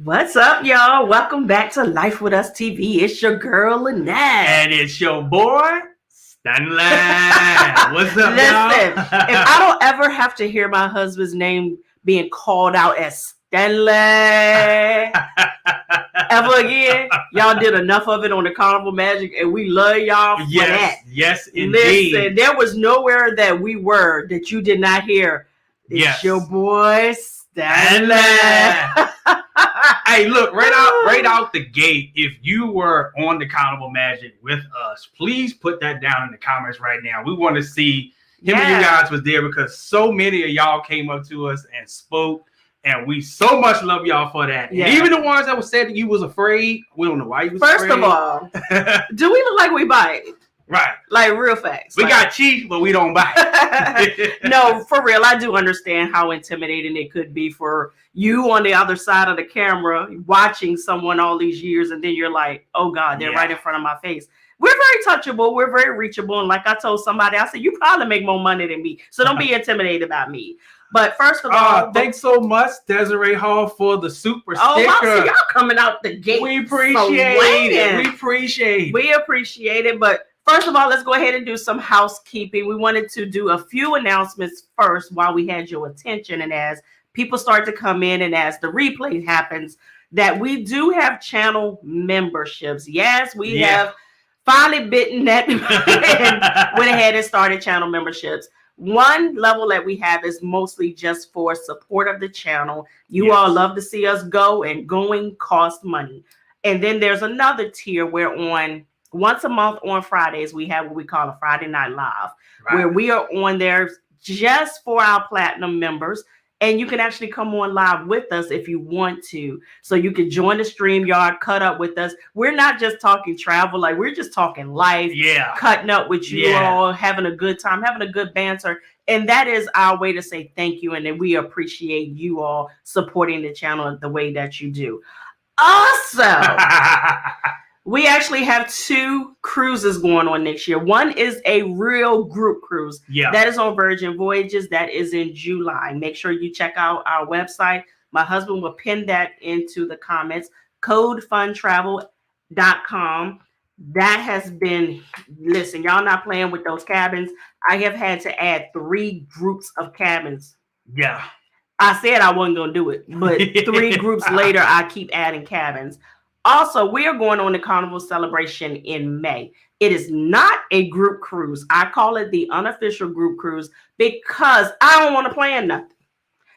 What's up, y'all? Welcome back to Life with Us TV. It's your girl, Lynette. And it's your boy, Stanley. What's up, Listen, y'all? if I don't ever have to hear my husband's name being called out as Stanley ever again, y'all did enough of it on the Carnival Magic, and we love y'all for that. Yes, indeed. Listen, there was nowhere that we were that you did not hear. It's your boy, Stanley. Hey, look, right out the gate, if you were on the Carnival Magic with us, please put that down in the comments right now. We want to see him and you guys was there because so many of y'all came up to us and spoke, and we so much love y'all for that. Yeah. And even the ones that said that you was afraid, we don't know why you was afraid. First of all, do we look like we bite? Right. Like real facts. We got teeth, but we don't bite. No, for real. I do understand how intimidating it could be for you on the other side of the camera watching someone all these years, and then you're like, oh God, they're right in front of my face. We're very touchable. We're very reachable. And like I told somebody, I said, you probably make more money than me. So don't be intimidated about me. But first of all, thanks so much, Desiree Hall, for the super sticker. Oh, wow, so y'all coming out the gate. We appreciate it. We appreciate it. But first of all, let's go ahead and do some housekeeping. We wanted to do a few announcements first while we had your attention. And as people start to come in and as the replay happens, that we do have channel memberships. Yes, we have finally bitten that and went ahead and started channel memberships. One level that we have is mostly just for support of the channel. You all love to see us go, and going costs money. And then there's another tier where on once a month on Fridays, we have what we call a Friday Night Live, where we are on there just for our platinum members. And you can actually come on live with us if you want to. So you can join the StreamYard, cut up with us. We're not just talking travel, like we're just talking life, cutting up with you all, having a good time, having a good banter. And that is our way to say thank you. And that we appreciate you all supporting the channel the way that you do. Also, we actually have 2 cruises going on next year. One is a real group cruise. That is on Virgin Voyages. That is in July. Make sure you check out our website. My husband will pin that into the comments. CodeFunTravel.com. That has been, listen, y'all not playing with those cabins. I have had to add 3 groups of cabins. I said I wasn't going to do it, but 3 groups later, I keep adding cabins. Also, we are going on the Carnival celebration in May. It is not a group cruise. I call it the unofficial group cruise because I don't want to plan nothing.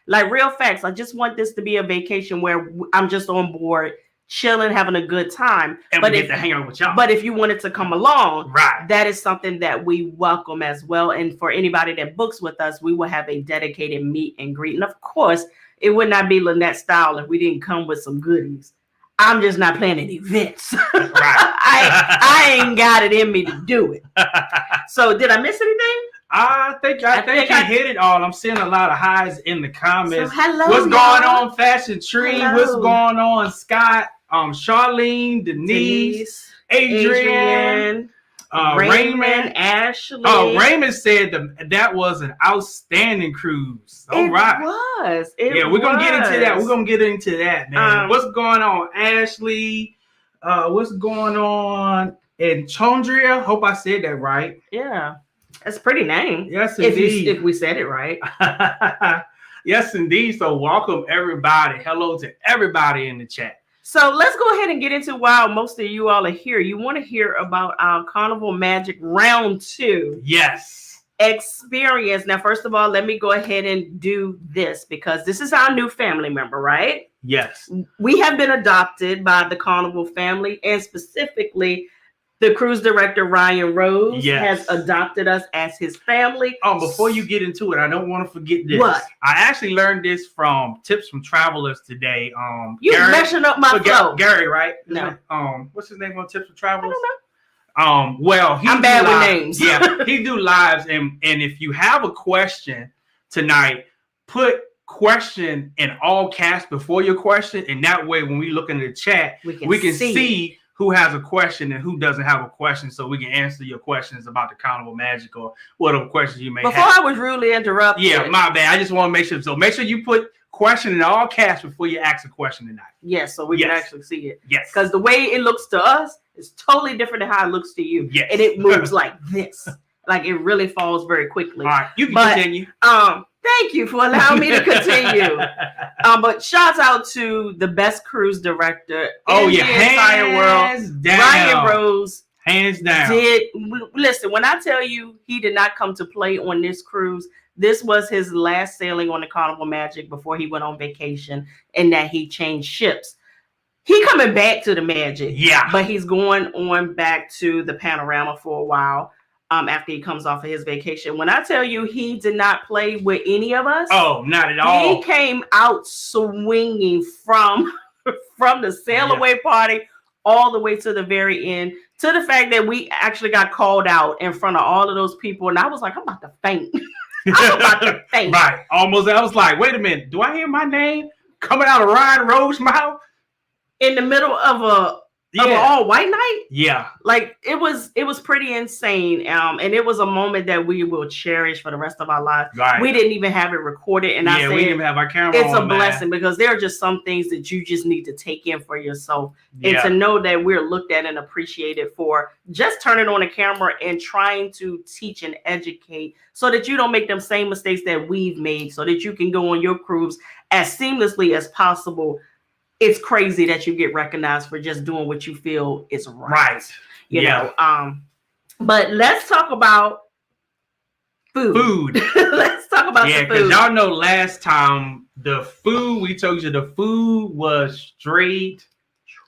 Like real facts, I just want this to be a vacation where I'm just on board, chilling, having a good time. And we get to hang out with y'all. But if you wanted to come along, that is something that we welcome as well. And for anybody that books with us, we will have a dedicated meet and greet. And of course, it would not be Lynette style if we didn't come with some goodies. I'm just not planning events. I ain't got it in me to do it. So did I miss anything? I think I hit it all. I'm seeing a lot of highs in the comments. So hello, what's going on, Fashion Tree? Hello. What's going on, Scott? Charlene, Denise, Adrian. Raymond, Ashley. Oh, Raymond said that was an outstanding cruise. All right. We're gonna get into that. We're gonna get into that, man. What's going on, Ashley? What's going on in Chondria? Hope I said that right. Yeah, that's a pretty name. Yes, indeed. If we said it right. Yes, indeed. So welcome everybody. Hello to everybody in the chat. So let's go ahead and get into why most of you all are here. You want to hear about our Carnival Magic Round 2. Yes. Experience. Now, first of all, let me go ahead and do this because this is our new family member, right? Yes. We have been adopted by the Carnival family, and specifically the cruise director, Ryan Rose, has adopted us as his family. Before you get into it, I don't want to forget this. What? I actually learned this from Tips from Travelers today. You messing up my flow. Gary, right? No. What's his name on Tips from Travelers? I don't know. Well, I'm bad with names. Yeah, he do lives, and if you have a question tonight, put question in all caps before your question, and that way when we look in the chat, we can see who has a question and who doesn't have a question, so we can answer your questions about the Carnival Magic or whatever questions you may have. Before I was rudely interrupted. Yeah, my bad. I just want to make sure. So make sure you put question in all caps before you ask a question tonight. Yes, so we can actually see it. Yes. Because the way it looks to us is totally different than how it looks to you. Yes. And it moves like this. Like it really falls very quickly. All right, you can continue. Thank you for allowing me to continue. But shouts out to the best cruise director in the entire world, down. Ryan Rose. Hands down. Listen, when I tell you he did not come to play on this cruise, this was his last sailing on the Carnival Magic before he went on vacation, and that he changed ships. He coming back to the Magic, but he's going on back to the Panorama for a while. After he comes off of his vacation. When I tell you he did not play with any of us. Oh, not at all. He came out swinging from the sail away party all the way to the very end, to the fact that we actually got called out in front of all of those people. And I was like, I'm about to faint. I'm about to faint. Right. Almost. I was like, wait a minute. Do I hear my name coming out of Ryan Rose's mouth? In the middle of an all white night? Yeah. Like it was pretty insane. And it was a moment that we will cherish for the rest of our lives. Right. We didn't even have it recorded. And I said, we didn't even have our camera it's on, a blessing because there are just some things that you just need to take in for yourself. And to know that we're looked at and appreciated for just turning on a camera and trying to teach and educate so that you don't make them same mistakes that we've made, so that you can go on your cruise as seamlessly as possible. It's crazy that you get recognized for just doing what you feel is right. You know. But let's talk about food. Let's talk about the food. Because y'all know last time the food, we told you the food was straight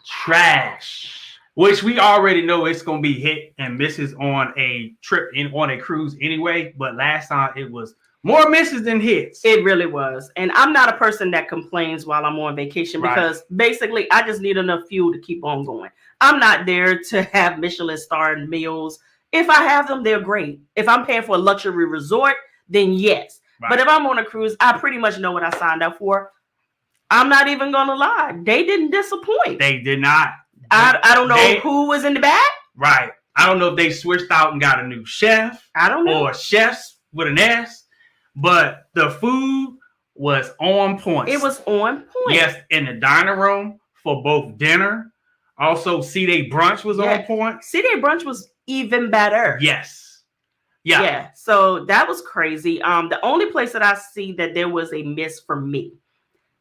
trash, which we already know it's gonna be hit and misses on a trip on a cruise anyway. But last time it was more misses than hits. It really was. And I'm not a person that complains while I'm on vacation because basically I just need enough fuel to keep on going. I'm not there to have Michelin starred meals. If I have them, they're great. If I'm paying for a luxury resort, then yes. But if I'm on a cruise, I pretty much know what I signed up for. I'm not even going to lie. They didn't disappoint. They did not. I don't know who was in the back. Right. I don't know if they switched out and got a new chef. I don't know. Or chefs with an S. But the food was on point. It was on point. Yes, in the dining room for both dinner. Also, C-Day Brunch was on point. C-Day Brunch was even better. Yes. Yeah. So that was crazy. The only place that I see that there was a miss for me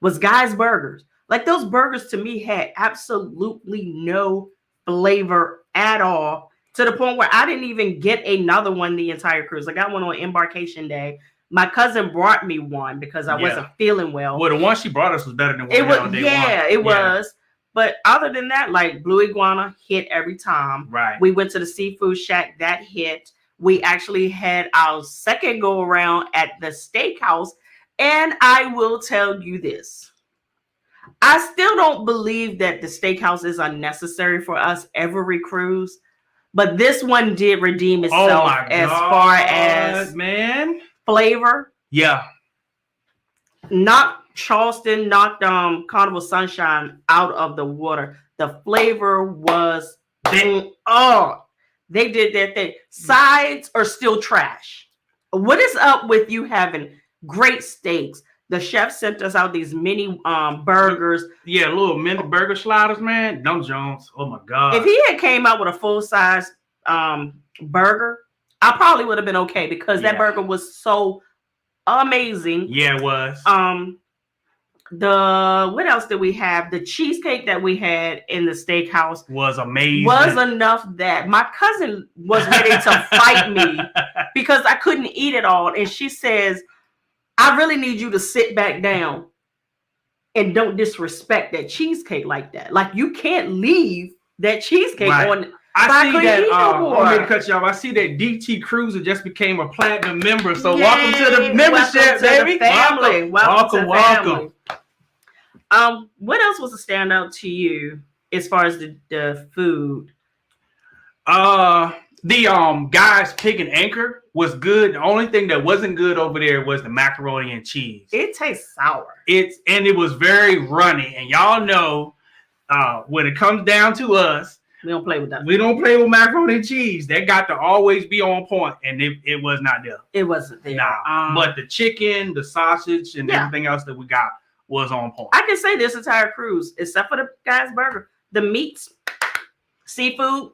was Guy's Burgers. Like those burgers to me had absolutely no flavor at all, to the point where I didn't even get another one the entire cruise. I got one on embarkation day. My cousin brought me one because I wasn't feeling well. Well, the one she brought us was better than what we had on day one. It was. But other than that, like Blue Iguana hit every time. Right. We went to the Seafood Shack, that hit. We actually had our second go around at the steakhouse. And I will tell you this. I still don't believe that the steakhouse is unnecessary for us every cruise. But this one did redeem itself as far as flavor. Yeah. Knocked Charleston, knocked Carnival Sunshine out of the water. The flavor was they did their thing. Sides are still trash. What is up with you having great steaks? The chef sent us out these mini burgers. Yeah, little mini burger sliders, man. Them Jones. Oh my God. If he had came out with a full size burger, I probably would have been okay because that burger was so amazing. Yeah, it was. What else did we have? The cheesecake that we had in the steakhouse was amazing. Was enough that my cousin was ready to fight me because I couldn't eat it all. And she says, I really need you to sit back down and don't disrespect that cheesecake like that. Like you can't leave that cheesecake on. I see that. Let me cut you off. I see that DT Cruiser just became a platinum member. So welcome to the membership, baby. Family. Welcome. What else was a standout to you as far as the food? The Guys Pig and Anchor was good. The only thing that wasn't good over there was the macaroni and cheese. It tastes sour. And it was very runny. And y'all know when it comes down to us, We don't play with that. We don't play with macaroni and cheese. That got to always be on point, and it was not there. It wasn't there. Nah. But the chicken, the sausage, and everything else that we got was on point. I can say this entire cruise, except for the guy's burger, the meats, seafood,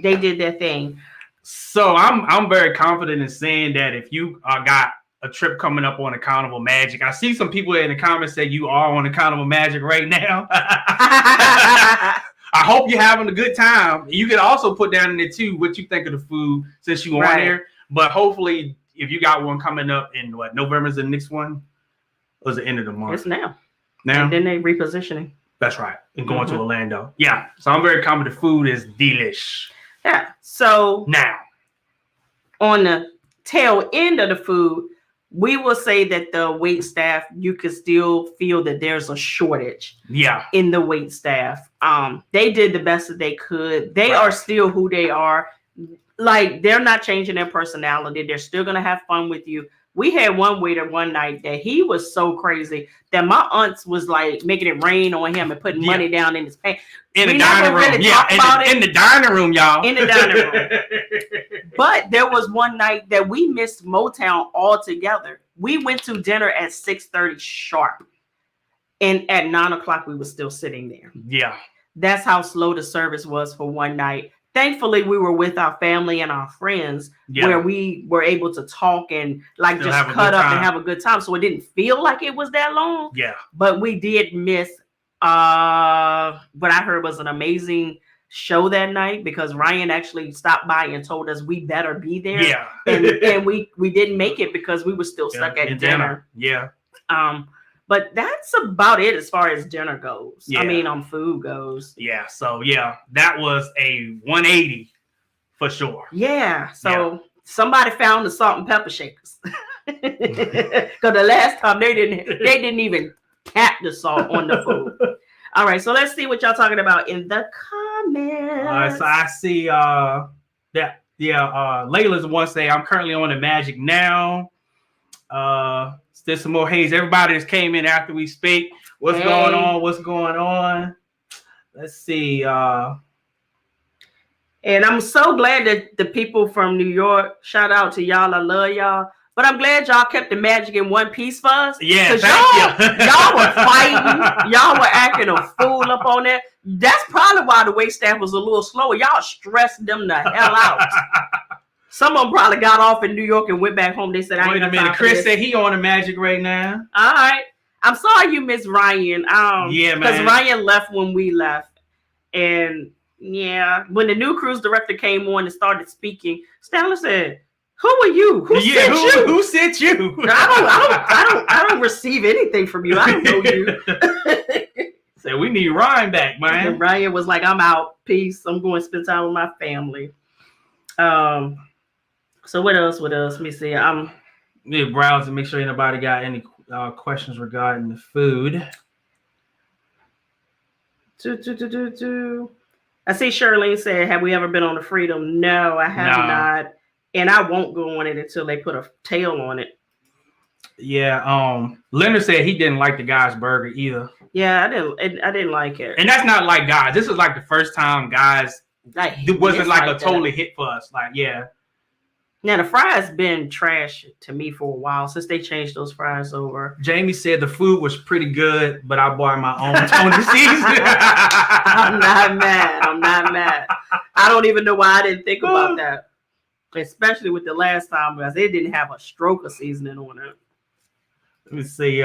they did their thing. So I'm very confident in saying that if you got a trip coming up on the Carnival Magic, I see some people in the comments say you are on the Carnival Magic right now. I hope you're having a good time. You can also put down in there too what you think of the food since you on there. But hopefully, if you got one coming up in November is the next one, or is the end of the month? It's now. Now, and then they repositioning. That's right, and going to Orlando. Yeah, so I'm very confident the food is delish. Yeah. So now, on the tail end of the food, we will say that the wait staff, you can still feel that there's a shortage in the wait staff. They did the best that they could. They are still who they are. Like, they're not changing their personality. They're still going to have fun with you. We had one waiter one night that he was so crazy that my aunts was like making it rain on him and putting money down in his pants. In the dining room. In the dining room, y'all. In the dining room. But there was one night that we missed Motown altogether. We went to dinner at 6:30 sharp. And at 9 o'clock, we were still sitting there. Yeah. That's how slow the service was for one night. Thankfully, we were with our family and our friends where we were able to talk and like still just cut up and have a good time. So it didn't feel like it was that long. Yeah. But we did miss what I heard was an amazing show that night because Ryan actually stopped by and told us we better be there. Yeah. and we didn't make it because we were still stuck at dinner. Yeah. But that's about it as far as dinner goes. Yeah. I mean, food goes. Yeah. So, that was a 180 for sure. Yeah. So somebody found the salt and pepper shakers. Because the last time they didn't even cap the salt on the food. All right. So let's see what y'all talking about in the comments. So I see that. Yeah. Layla's one say, I'm currently on the Magic now. There's some more haze. Everybody just came in after we speak. What's going on? What's going on? Let's see. And I'm so glad that the people from New York, shout out to y'all. I love y'all. But I'm glad y'all kept the magic in one piece for us. Yeah, y'all were fighting. Y'all were acting a fool up on that. That's probably why the wait staff was a little slower. Y'all stressed them the hell out. Some of them probably got off in New York and went back home. They said, wait a minute. Chris said he on the Magic right now. All right. I'm sorry you miss Ryan. Yeah, man. Because Ryan left when we left. And when the new cruise director came on and started speaking, Stanley said, who are you? Who sent you? Who sent you? I don't receive anything from you. I don't know you. Said, we need Ryan back, man. And Ryan was like, I'm out. Peace. I'm going to spend time with my family. So what else? Let me see. I'm browse and make sure anybody got any questions regarding the food. I see Charlene said, have we ever been on the Freedom? No, I have not. And I won't go on it until they put a tail on it. Yeah. Leonard said he didn't like the guy's burger either. Yeah, I didn't like it. And that's not like guys. This is like the first time guys it wasn't like a totally hit for us. Like, Now, the fries been trash to me for a while since they changed those fries over. Jamie said the food was pretty good, but I bought my own Tony Caesar. I'm not mad. I don't even know why I didn't think about that. Especially with the last time, because they didn't have a stroke of seasoning on it. Let me see.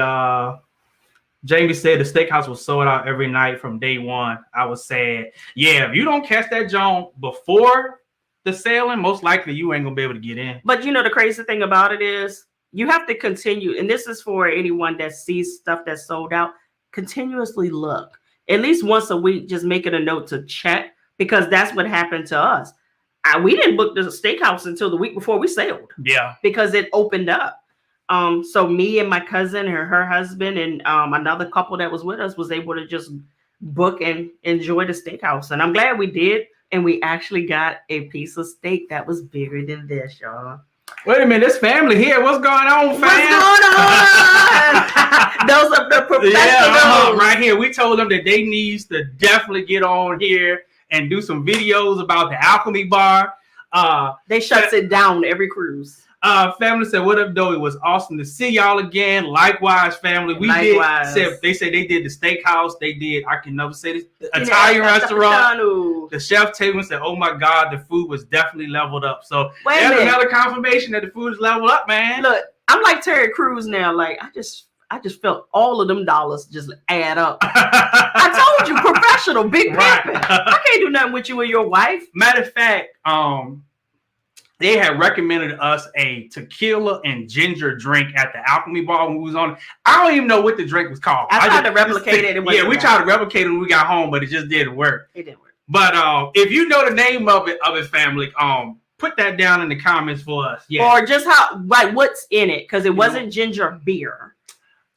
Jamie said the steakhouse was sold out every night from day one. I was sad. Yeah, if you don't catch that John before the sailing, most likely you ain't gonna be able to get in. But the crazy thing about it is you have to continue, and this is for anyone that sees stuff that's sold out, continuously look. At least once a week, just make it a note to check, because that's what happened to us. We didn't book the steakhouse until the week before we sailed. Yeah. Because it opened up. So me and my cousin and her husband and another couple that was with us was able to just book and enjoy the steakhouse. And I'm glad we did. And we actually got a piece of steak that was bigger than this, y'all. Wait a minute, this family here. What's going on, fam? What's going on? Those are the professionals. Right here. We told them that they needs to definitely get on here and do some videos about the Alchemy Bar. They shuts it down every cruise. Family said, "What up, though? It was awesome to see y'all again." Likewise, family. They said they did the steakhouse. They did. I can never say this. The Italian restaurant. The chef table said, "Oh my God, the food was definitely leveled up." So there's another confirmation that the food is leveled up, man. Look, I'm like Terry Crews now. Like I just felt all of them dollars just add up. I told you, professional, big pimping. I can't do nothing with you and your wife. Matter of fact, they had recommended us a tequila and ginger drink at the Alchemy Bar when we was on it. I don't even know what the drink was called. I tried to replicate it. We tried to replicate it when we got home, but it just didn't work. It didn't work. But if you know the name of it, family, put that down in the comments for us. Yeah. Or just what's in it, because it wasn't ginger beer.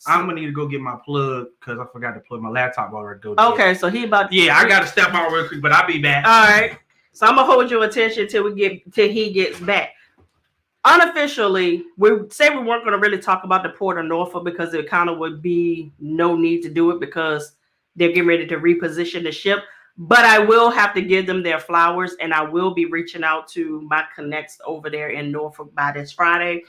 So, I'm gonna need to go get my plug because I forgot to plug my laptop already. Okay, so he about. Yeah, I gotta step out real quick, but I'll be back. All right. So I'm gonna hold your attention till he gets back. Unofficially, we say we weren't gonna really talk about the Port of Norfolk because it kind of would be no need to do it because they're getting ready to reposition the ship. But I will have to give them their flowers, and I will be reaching out to my connects over there in Norfolk by this Friday.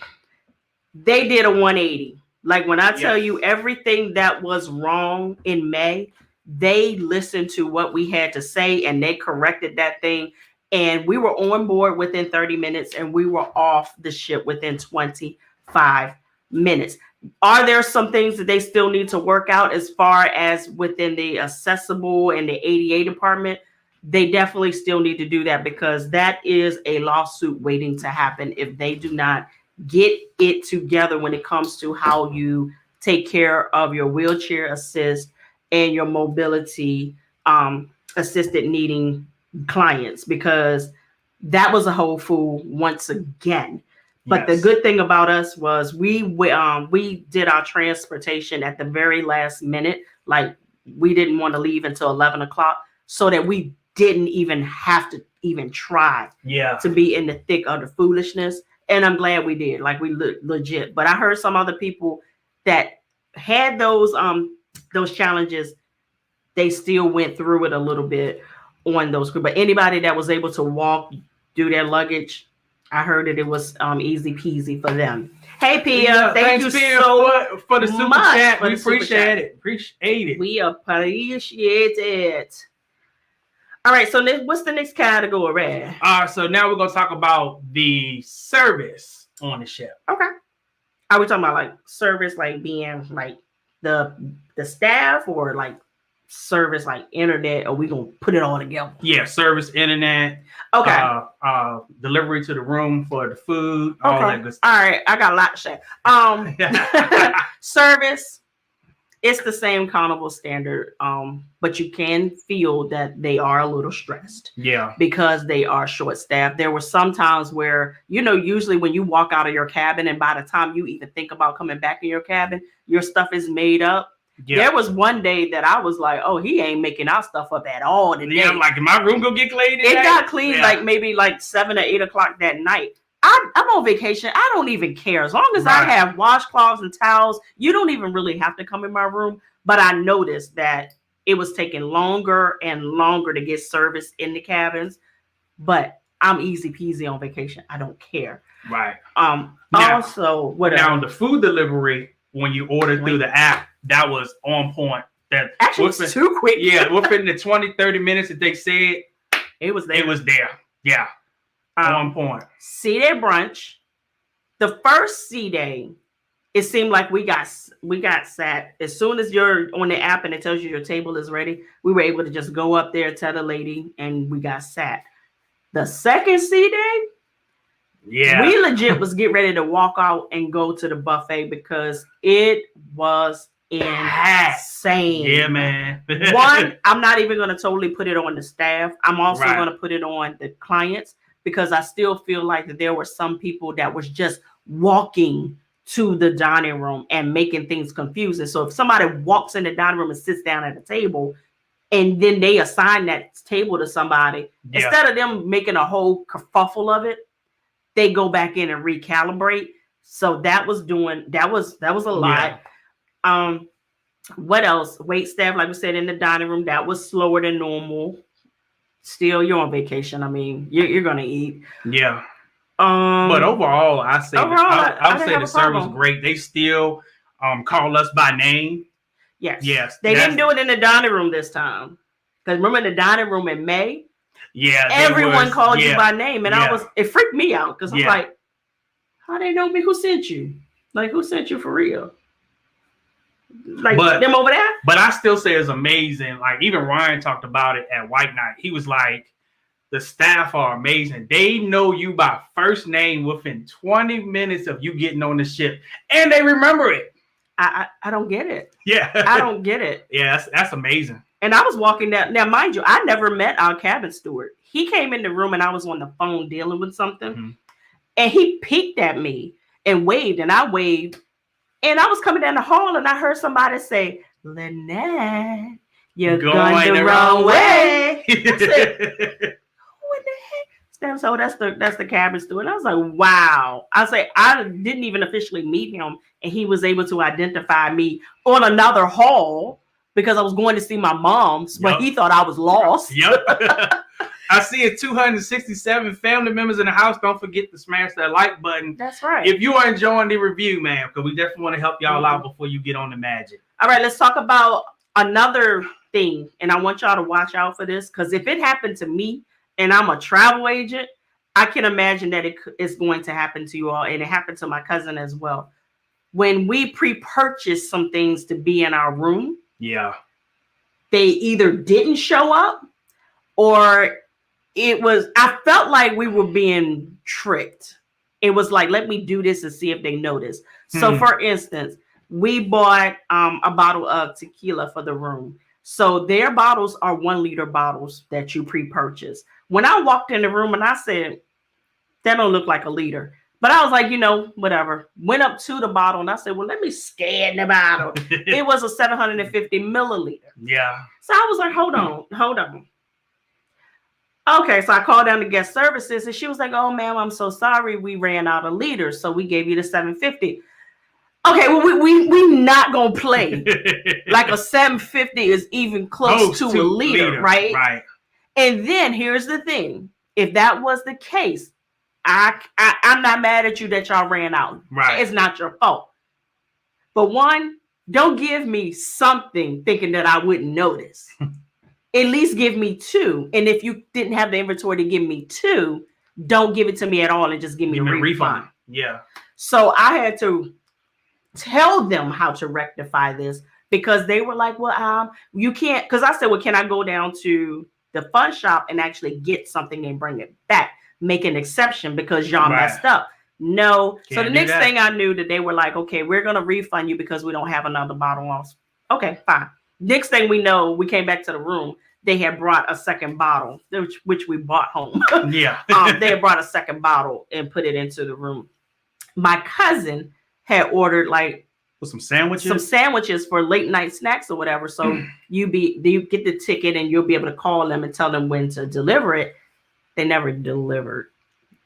They did a 180. Like when I tell you everything that was wrong in May, they listened to what we had to say and they corrected that thing. And we were on board within 30 minutes and we were off the ship within 25 minutes. Are there some things that they still need to work out as far as within the accessible and the ADA department? They definitely still need to do that because that is a lawsuit waiting to happen if they do not get it together when it comes to how you take care of your wheelchair assist and your mobility assisted needing clients, because that was a whole fool once again. But the good thing about us was we did our transportation at the very last minute. Like we didn't want to leave until 11 o'clock so that we didn't even have to even try to be in the thick of the foolishness. And I'm glad we did. Like we legit. But I heard some other people that had those challenges, they still went through it a little bit on those. But anybody that was able to walk, do their luggage, I heard that it was easy peasy for them. Hey Pia, thank you so for the super chat. We appreciate it. Appreciate it. We appreciate it. All right, so what's the next category? So now we're gonna talk about the service on the ship. Okay. Are we talking about like service, like being like the staff, or like service like internet? Or we gonna put it all together? Yeah, service, internet. Okay. Delivery to the room for the food. All that good stuff. All right, I got a lot to say. Service. It's the same Carnival standard, but you can feel that they are a little stressed. Yeah. Because they are short-staffed. There were some times where, usually when you walk out of your cabin and by the time you even think about coming back in your cabin, your stuff is made up. Yeah. There was one day that I was like, oh, he ain't making our stuff up at all today. Yeah, I'm like, my room gonna get cleaned today? It got cleaned like maybe like 7 or 8 o'clock that night. I'm on vacation. I don't even care. As long as I have washcloths and towels, you don't even really have to come in my room. But I noticed that it was taking longer and longer to get service in the cabins. But I'm easy peasy on vacation. I don't care. Right. Also, what now on the food delivery, when you order through the app, that was on point. That actually was too quick. Yeah, within the 20-30 minutes that they said, it was there. It was there. Yeah. On point. C-Day brunch. The first C-Day, it seemed like we got sat. As soon as you're on the app and it tells you your table is ready, we were able to just go up there, tell the lady, and we got sat. The second C-Day, we legit was getting ready to walk out and go to the buffet because it was insane. Yeah, man. One, I'm not even going to totally put it on the staff. I'm also going to put it on the clients, because I still feel like that there were some people that was just walking to the dining room and making things confusing. So if somebody walks in the dining room and sits down at a table and then they assign that table to somebody, instead of them making a whole kerfuffle of it, they go back in and recalibrate. So that was a lot. What else? Wait staff, like we said, in the dining room, that was slower than normal. still, you're on vacation. I mean, you're gonna eat. Yeah. But overall, I would say the service was great. They still call us by name. Yes. They didn't do it in the dining room this time. Because remember in the dining room in May? Yeah. Everyone called you by name. And it freaked me out. Because I'm like, how they know me? Who sent you? Like, who sent you for real? Like, them over there? But I still say it's amazing. Like, even Ryan talked about it at White Night. He was like, the staff are amazing. They know you by first name within 20 minutes of you getting on the ship. And they remember it. I don't get it. Yeah. I don't get it. Yeah, that's amazing. And I was walking down. Now, mind you, I never met our cabin steward. He came in the room and I was on the phone dealing with something. Mm-hmm. And he peeked at me and waved. And I waved. And I was coming down the hall and I heard somebody say, Lynette, you're going the wrong way. I said, what the heck? So that's the cabin steward. And I was like, wow. I didn't even officially meet him, and he was able to identify me on another hall because I was going to see my mom's, but he thought I was lost. Yep. I see it. 267 family members in the house. Don't forget to smash that like button. That's right. If you are enjoying the review, man, because we definitely want to help y'all out before you get on the magic. All right, let's talk about another thing, and I want y'all to watch out for this because if it happened to me and I'm a travel agent, I can imagine that it is going to happen to you all, and it happened to my cousin as well. When we pre-purchased some things to be in our room, they either didn't show up or I felt like we were being tricked. It was like, let me do this and see if they notice. So for instance, we bought a bottle of tequila for the room. So their bottles are 1 liter bottles that you pre-purchase. When I walked in the room and I said, that don't look like a liter. But I was like, whatever. Went up to the bottle and I said, well, let me scan the bottle. It was a 750 milliliter. Yeah. So I was like, hold on. Okay, so I called down to guest services and she was like, oh, ma'am, I'm so sorry. We ran out of liters. So we gave you the 750. Okay, well, we not going to play. Like a 750 is even close to a liter, right? Right. And then here's the thing. If that was the case, I'm not mad at you that y'all ran out. Right. It's not your fault. But one, don't give me something thinking that I wouldn't notice. At least give me 2. And if you didn't have the inventory to give me 2, don't give it to me at all and just give me a refund. Yeah. So I had to tell them how to rectify this because they were like, well, you can't. Because I said, well, can I go down to the fun shop and actually get something and bring it back? Make an exception because y'all messed up. No. So the next thing I knew that they were like, okay, we're going to refund you because we don't have another bottle else. Okay, fine. Next thing we know, we came back to the room. They had brought a second bottle, which we bought home. Yeah. They had brought a second bottle and put it into the room. My cousin had ordered some sandwiches for late night snacks or whatever. So you get the ticket and you'll be able to call them and tell them when to deliver it. They never delivered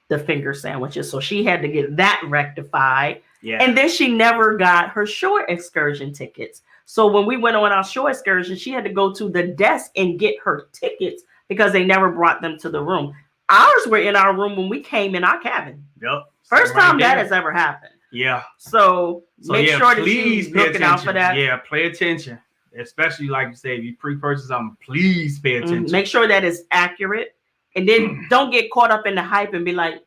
the finger sandwiches. So she had to get that rectified. Yeah. And then she never got her shore excursion tickets. So when we went on our shore excursion, she had to go to the desk and get her tickets because they never brought them to the room. Ours were in our room when we came in our cabin. Yep. First time that has ever happened. Yeah. So make sure that you're looking out for that. Yeah, pay attention. Especially like you said, if you pre-purchase something, please pay attention. Make sure that it's accurate. And then don't get caught up in the hype and be like,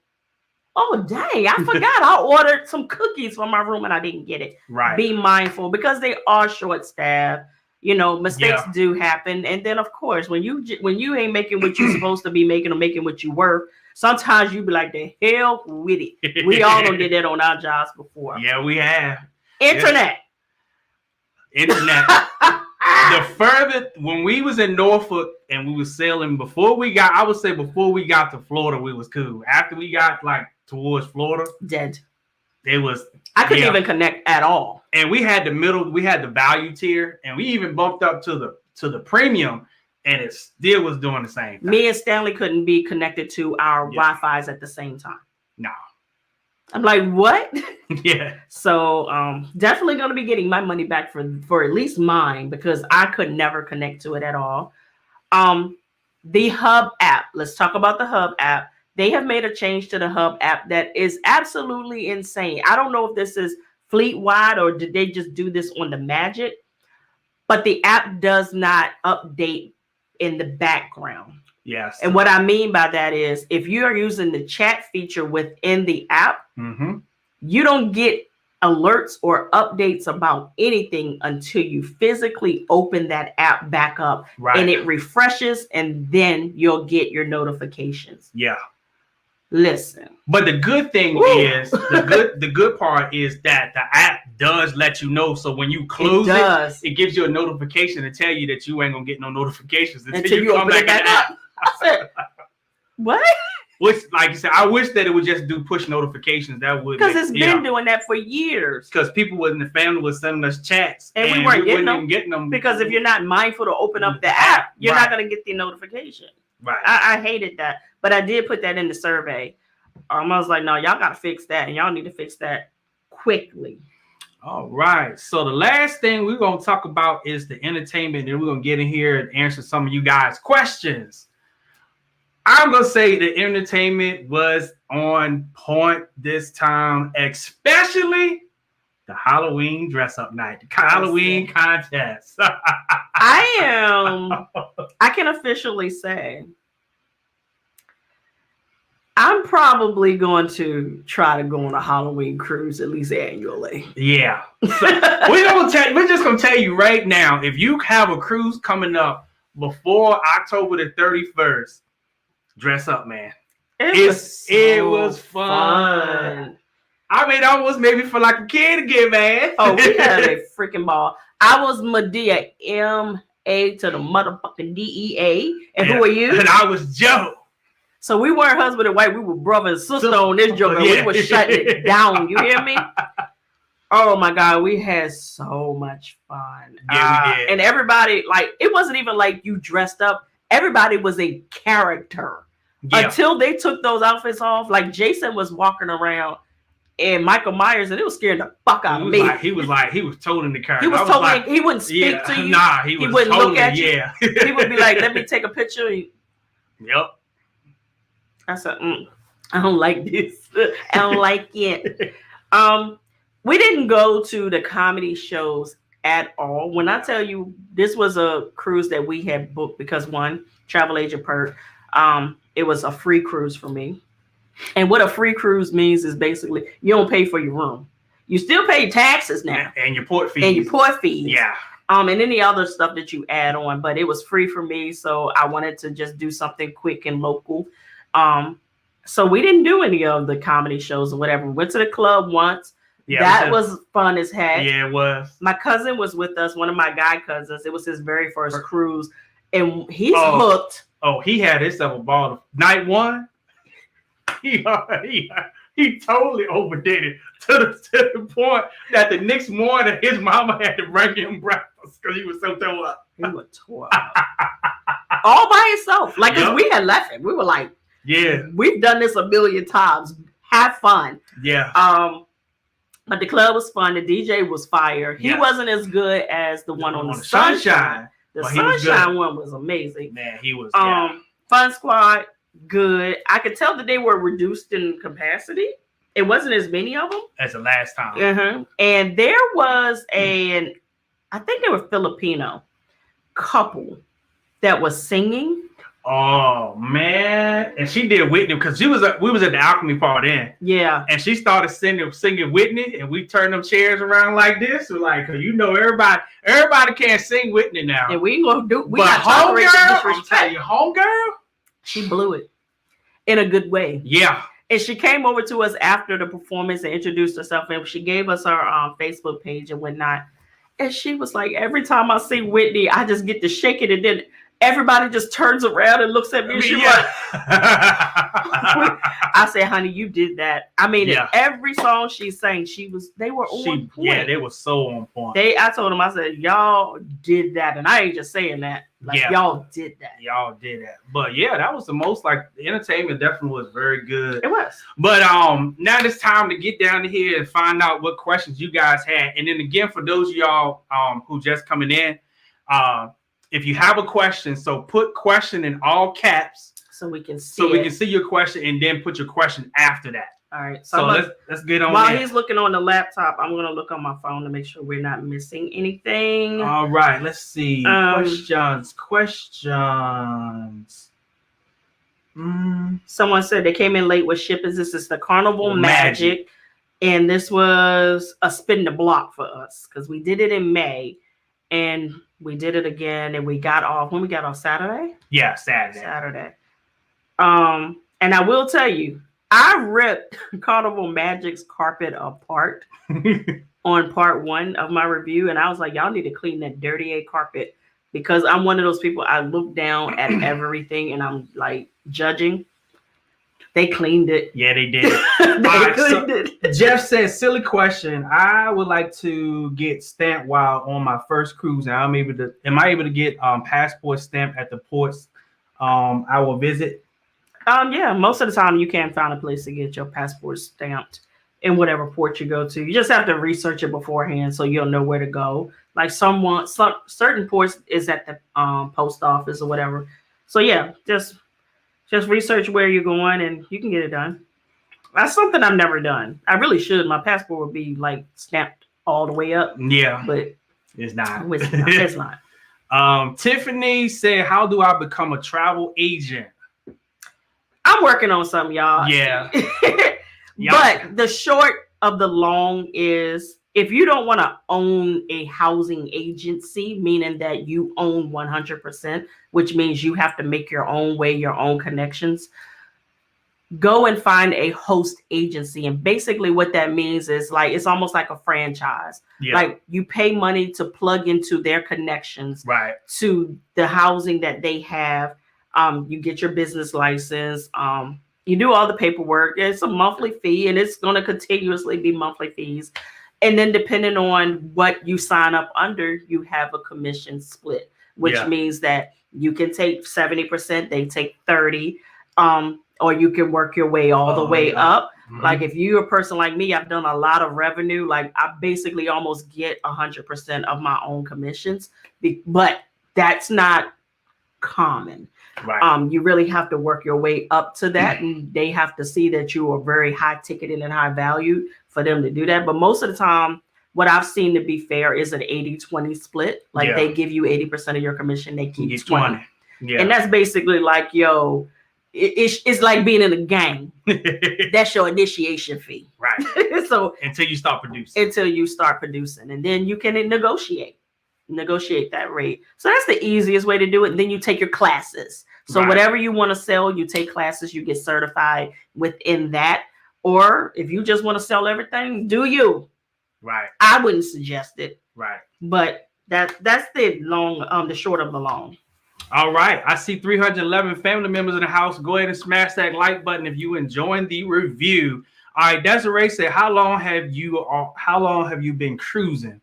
oh, dang, I forgot I ordered some cookies for my room and I didn't get it. Right. Be mindful because they are short-staffed. Mistakes do happen. And then, of course, when you ain't making what you're supposed to be making or making what you worth, sometimes you be like, the hell with it. We all done did that on our jobs before. Yeah, we have. Internet. The further, when we was in Norfolk and we was sailing, before we got to Florida, we was cool. After we got towards Florida, dead. I couldn't even connect at all. And we had the value tier, and we even bumped up to the premium, and it still was doing the same thing. Me and Stanley couldn't be connected to our Wi-Fi's at the same time. No. I'm like, what? Yeah. So definitely going to be getting my money back for at least mine because I could never connect to it at all. The Hub app. Let's talk about the Hub app. They have made a change to the Hub app that is absolutely insane. I don't know if this is fleet-wide or did they just do this on the Magic, but the app does not update in the background. Yes. And what I mean by that is if you are using the chat feature within the app, you don't get alerts or updates about anything until you physically open that app back up and it refreshes, and then you'll get your notifications. Yeah. Listen. But the good thing is the good part is that the app does let you know. So when you close it gives you a notification to tell you that you ain't gonna get no notifications until you come back up. I said, what? Which, like you said, I wish that it would just do push notifications. That would, because it's been doing that for years. Because people in the family was sending us chats, and we weren't getting them. Because if you're not mindful to open up the app, you're not going to get the notification. Right. I hated that, but I did put that in the survey. I was like, no, y'all got to fix that, and y'all need to fix that quickly. All right. So the last thing we're going to talk about is the entertainment, and we're going to get in here and answer some of you guys' questions. I'm going to say the entertainment was on point this time, especially the Halloween dress-up night, the Halloween contest. I can officially say, I'm probably going to try to go on a Halloween cruise at least annually. Yeah. So we're just going to tell you right now, if you have a cruise coming up before October the 31st, dress up, man. It was fun. I mean, I was maybe for like a kid again, man. Oh, we had a freaking ball. I was Medea, M-A to the motherfucking D-E-A. And who are you? And I was Joe. So we weren't husband and wife. We were brother and sister on this joke. Yeah. We were shutting it down. You hear me? Oh, my God. We had so much fun. Yeah, we did. And everybody, like, it wasn't even like you dressed up. Everybody was a character. Yeah. Until they took those outfits off. Like, Jason was walking around and Michael Myers, and it was scaring the fuck out of me. He was toting the character. He was toting, like, he wouldn't speak to you. Nah, he wouldn't look at you. Yeah. He would be like, let me take a picture. Yep. I said, I don't like this. I don't like it. We didn't go to the comedy shows at all. When I tell you this was a cruise that we had booked because one, travel agent perk, it was a free cruise for me. And what a free cruise means is basically you don't pay for your room. You still pay taxes now. And your port fees. Yeah. And any other stuff that you add on, but it was free for me. So I wanted to just do something quick and local. So we didn't do any of the comedy shows or whatever. We went to the club once. Yeah, that was fun as heck. Yeah, it was. My cousin was with us, one of my guy cousins. It was his very first cruise. And he's hooked. Oh, he had himself a ball. Night one, he totally overdid it to the point that the next morning his mama had to bring him breakfast because he was so tore up. He was tore up. All by himself. Like, because we had left him. We were like, yeah, we've done this a million times. Have fun. Yeah. But the club was fun. The DJ was fire. He wasn't as good as the one on the Sunshine. The Sunshine one was amazing. Man, he was. Fun Squad, good. I could tell that they were reduced in capacity. It wasn't as many of them as the last time. And there was I think they were Filipino couple that was singing. Oh man! And she did Whitney because we was at the Alchemy party. Yeah. And she started singing Whitney, and we turned them chairs around like this. We're like, everybody can't sing Whitney now. And we gonna do. We got homegirl, she blew it in a good way. Yeah. And she came over to us after the performance and introduced herself, and she gave us her Facebook page and whatnot. And she was like, every time I see Whitney, I just get to shake it, and then everybody just turns around and looks at me. She like, I said, honey, you did that. I mean, in every song she sang, they were on point. Yeah, they were so on point. I told them, I said, y'all did that. And I ain't just saying that. Like, y'all did that. Y'all did that. But yeah, that was the most, like, the entertainment definitely was very good. It was. But now it's time to get down to here and find out what questions you guys had. And then again, for those of y'all who just coming in, if you have a question, so put question in all caps so we can see so we can see your question, and then put your question after that. All right. So let's get on. While he's looking on the laptop, I'm gonna look on my phone to make sure we're not missing anything. All right. Let's see. Questions. Someone said they came in late with shipping. This is the Carnival Magic. And this was a spin the block for us because we did it in May and we did it again and we got off when we got off Saturday. Yeah, Saturday. And I will tell you, I ripped Carnival Magic's carpet apart on part 1 of my review. And I was like, y'all need to clean that dirty carpet because I'm one of those people. I look down at everything and I'm like judging. They cleaned it. Yeah, they did. Cleaned it. Jeff says, silly question. I would like to get stamped while on my first cruise. Now, am I able to get passport stamped at the ports I will visit? Yeah, most of the time you can find a place to get your passport stamped in whatever port you go to. You just have to research it beforehand so you'll know where to go. Like certain ports is at the post office or whatever. So yeah, just research where you're going and you can get it done. That's something I've never done. I really should. My passport would be like stamped all the way up. Yeah, but it's not. It's not. Tiffany said, "How do I become a travel agent?" I'm working on something, y'all. Yeah. But the short of the long is if you don't want to own a housing agency, meaning that you own 100%, which means you have to make your own way, your own connections, go and find a host agency. And basically what that means is like, it's almost like a franchise. Yeah. Like you pay money to plug into their connections to the housing that they have. You get your business license. You do all the paperwork. It's a monthly fee and it's going to continuously be monthly fees. And then depending on what you sign up under, you have a commission split, which means that you can take 70%, they take 30%, or you can work your way all the way up. Mm-hmm. Like if you're a person like me, I've done a lot of revenue. Like I basically almost get 100% of my own commissions, but that's not common. Right. You really have to work your way up to that, and they have to see that you are very high ticketed and high valued for them to do that. But most of the time, what I've seen to be fair is an 80-20 split. Like they give you 80% of your commission, they keep 20. Yeah. And that's basically like, it's like being in a gang. That's your initiation fee. Right. So until you start producing. And then you can negotiate that rate. So that's the easiest way to do it. And then you take your classes. So whatever you want to sell, you take classes, you get certified within that. Or if you just want to sell everything, do you? Right. I wouldn't suggest it. Right. But that's the long, the short of the long. All right. I see 311 family members in the house. Go ahead and smash that like button if you enjoying the review. All right. Desiree said, how long have you been cruising?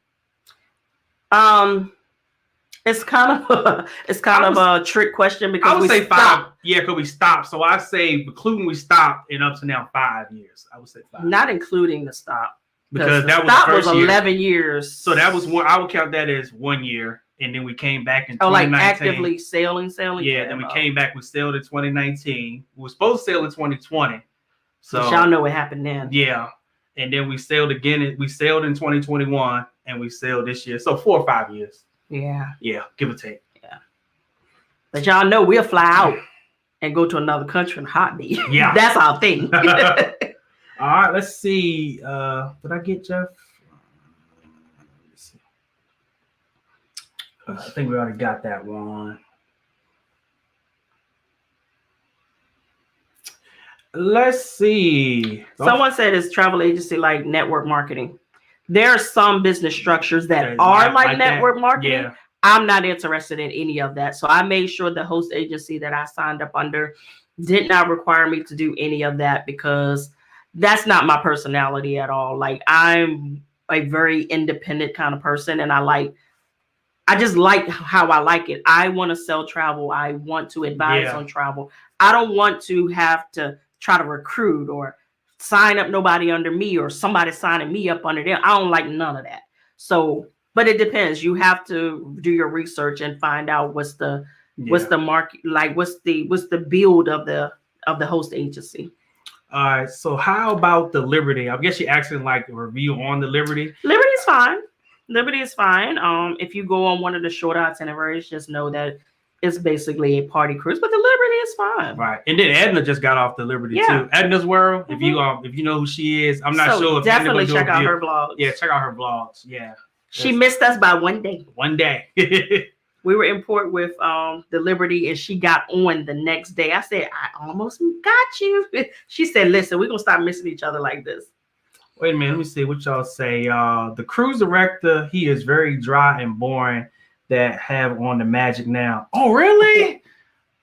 It's kind of a trick question because I would say 5. Yeah, because we stopped. So I say, including we stopped, and up to now 5 years. I would say 5. Not including the stop. Because that was 11 years. So that was one. I would count that as 1 year, and then we came back in 2019. Like actively sailing. Yeah, then we came back. We sailed in 2019. We were supposed to sail in 2020. So but y'all know what happened then. Yeah, and then we sailed again. We sailed in 2021, and we sailed this year. So 4 or 5 years. Yeah, give or take. Yeah, but y'all know we'll fly out and go to another country in a heartbeat. Yeah, that's our thing. All right, let's see. Did I get Jeff? Let's see. I think we already got that one. Let's see. Someone said it's travel agency like network marketing. There are some business structures that are like network marketing. Yeah. I'm not interested in any of that. So I made sure the host agency that I signed up under did not require me to do any of that because that's not my personality at all. Like I'm a very independent kind of person and I just like how I like it. I want to sell travel. I want to advise on travel. I don't want to have to try to recruit or sign up nobody under me or somebody signing me up under them. I don't like none of that. So But it depends. You have to do your research and find out what's the market, like what's the build of the host agency. All right. So how about the Liberty? I guess you're asking like a review on the Liberty. Liberty is fine. Liberty is fine. If you go on one of the shorter itineraries, just know that it's basically a party cruise, but the Liberty is fine. Right. And then Edna just got off the Liberty too. Edna's World. Mm-hmm. If you know who she is, I'm not sure. If definitely check out her vlogs. Yeah, check out her vlogs. Yeah. She missed us by one day. One day. We were in port with the Liberty, and she got on the next day. I said, I almost got you. She said, listen, we're going to stop missing each other like this. Wait a minute. Let me see what y'all say. The cruise director, he is very dry and boring that have on the Magic now. Oh, really?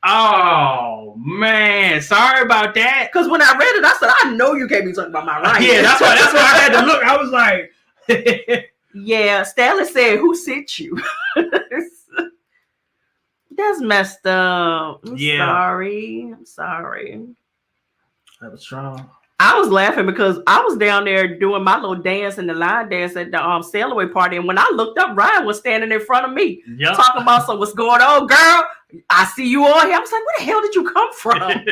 Oh, man. Sorry about that. Because when I read it, I said, I know you can't be talking about my ride. Yeah, that's why I had to look. I was like... Yeah, Stanley said, who sent you? That's messed up. I'm sorry. That was strong. I was laughing because I was down there doing my little dance and the line dance at the sail away party. And when I looked up, Ryan was standing in front of me talking about what's going on. Girl, I see you on here. I was like, where the hell did you come from?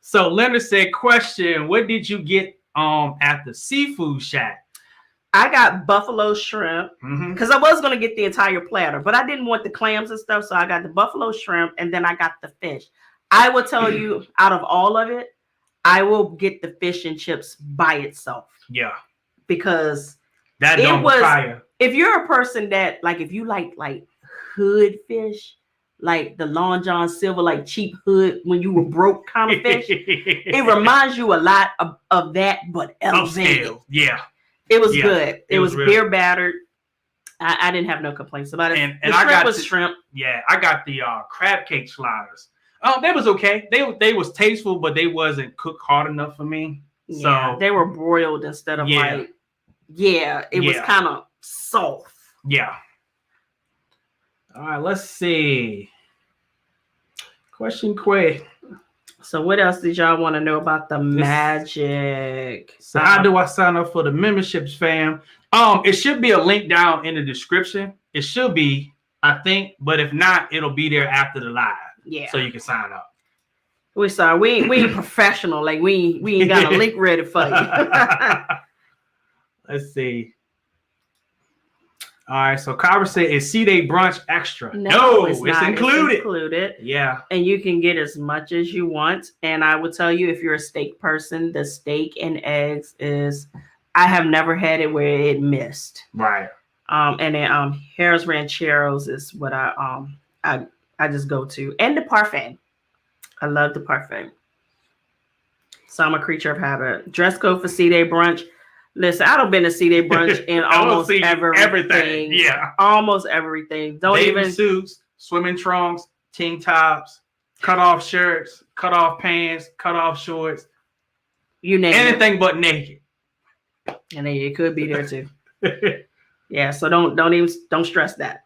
So Leonard said, question, what did you get at the seafood shack? I got buffalo shrimp because I was going to get the entire platter, but I didn't want the clams and stuff. So I got the buffalo shrimp and then I got the fish. I will tell you, out of all of it, I will get the fish and chips by itself. Yeah. Because that it was fire. If you're a person that, like, if you like hood fish, like the Long John Silver, like cheap hood when you were broke kind of fish, it reminds you a lot of that, but elevated. Yeah. It was good. It was beer battered. I didn't have no complaints about it. And I got shrimp. Yeah, I got the crab cake sliders. They was okay. They was tasteful, but they wasn't cooked hard enough for me. Yeah, so they were broiled instead of it was kind of soft. Yeah. All right, let's see. Question quick. So what else did y'all want to know about the Magic? So how do I sign up for the memberships, fam? It should be a link down in the description. It should be, I think, but if not, it'll be there after the live. Yeah. So you can sign up. We sorry, we ain't professional. Like we ain't got a link ready for you. Let's see. All right, so Carver said, is C-Day brunch extra? No, it's included. It's included. Yeah. And you can get as much as you want. And I will tell you, if you're a steak person, the steak and eggs I have never had it where it missed. Right. And then Harris Rancheros is what I just go to. And the parfait. I love the parfait. So I'm a creature of habit. Dress code for C-Day brunch. Listen, I don't been to C-Day brunch in almost everything. Yeah. Almost everything. Bathing suits, swimming trunks, tank tops, cut off shirts, cut off pants, cut off shorts. You name anything but naked. And then it could be there too. Yeah, so don't stress that.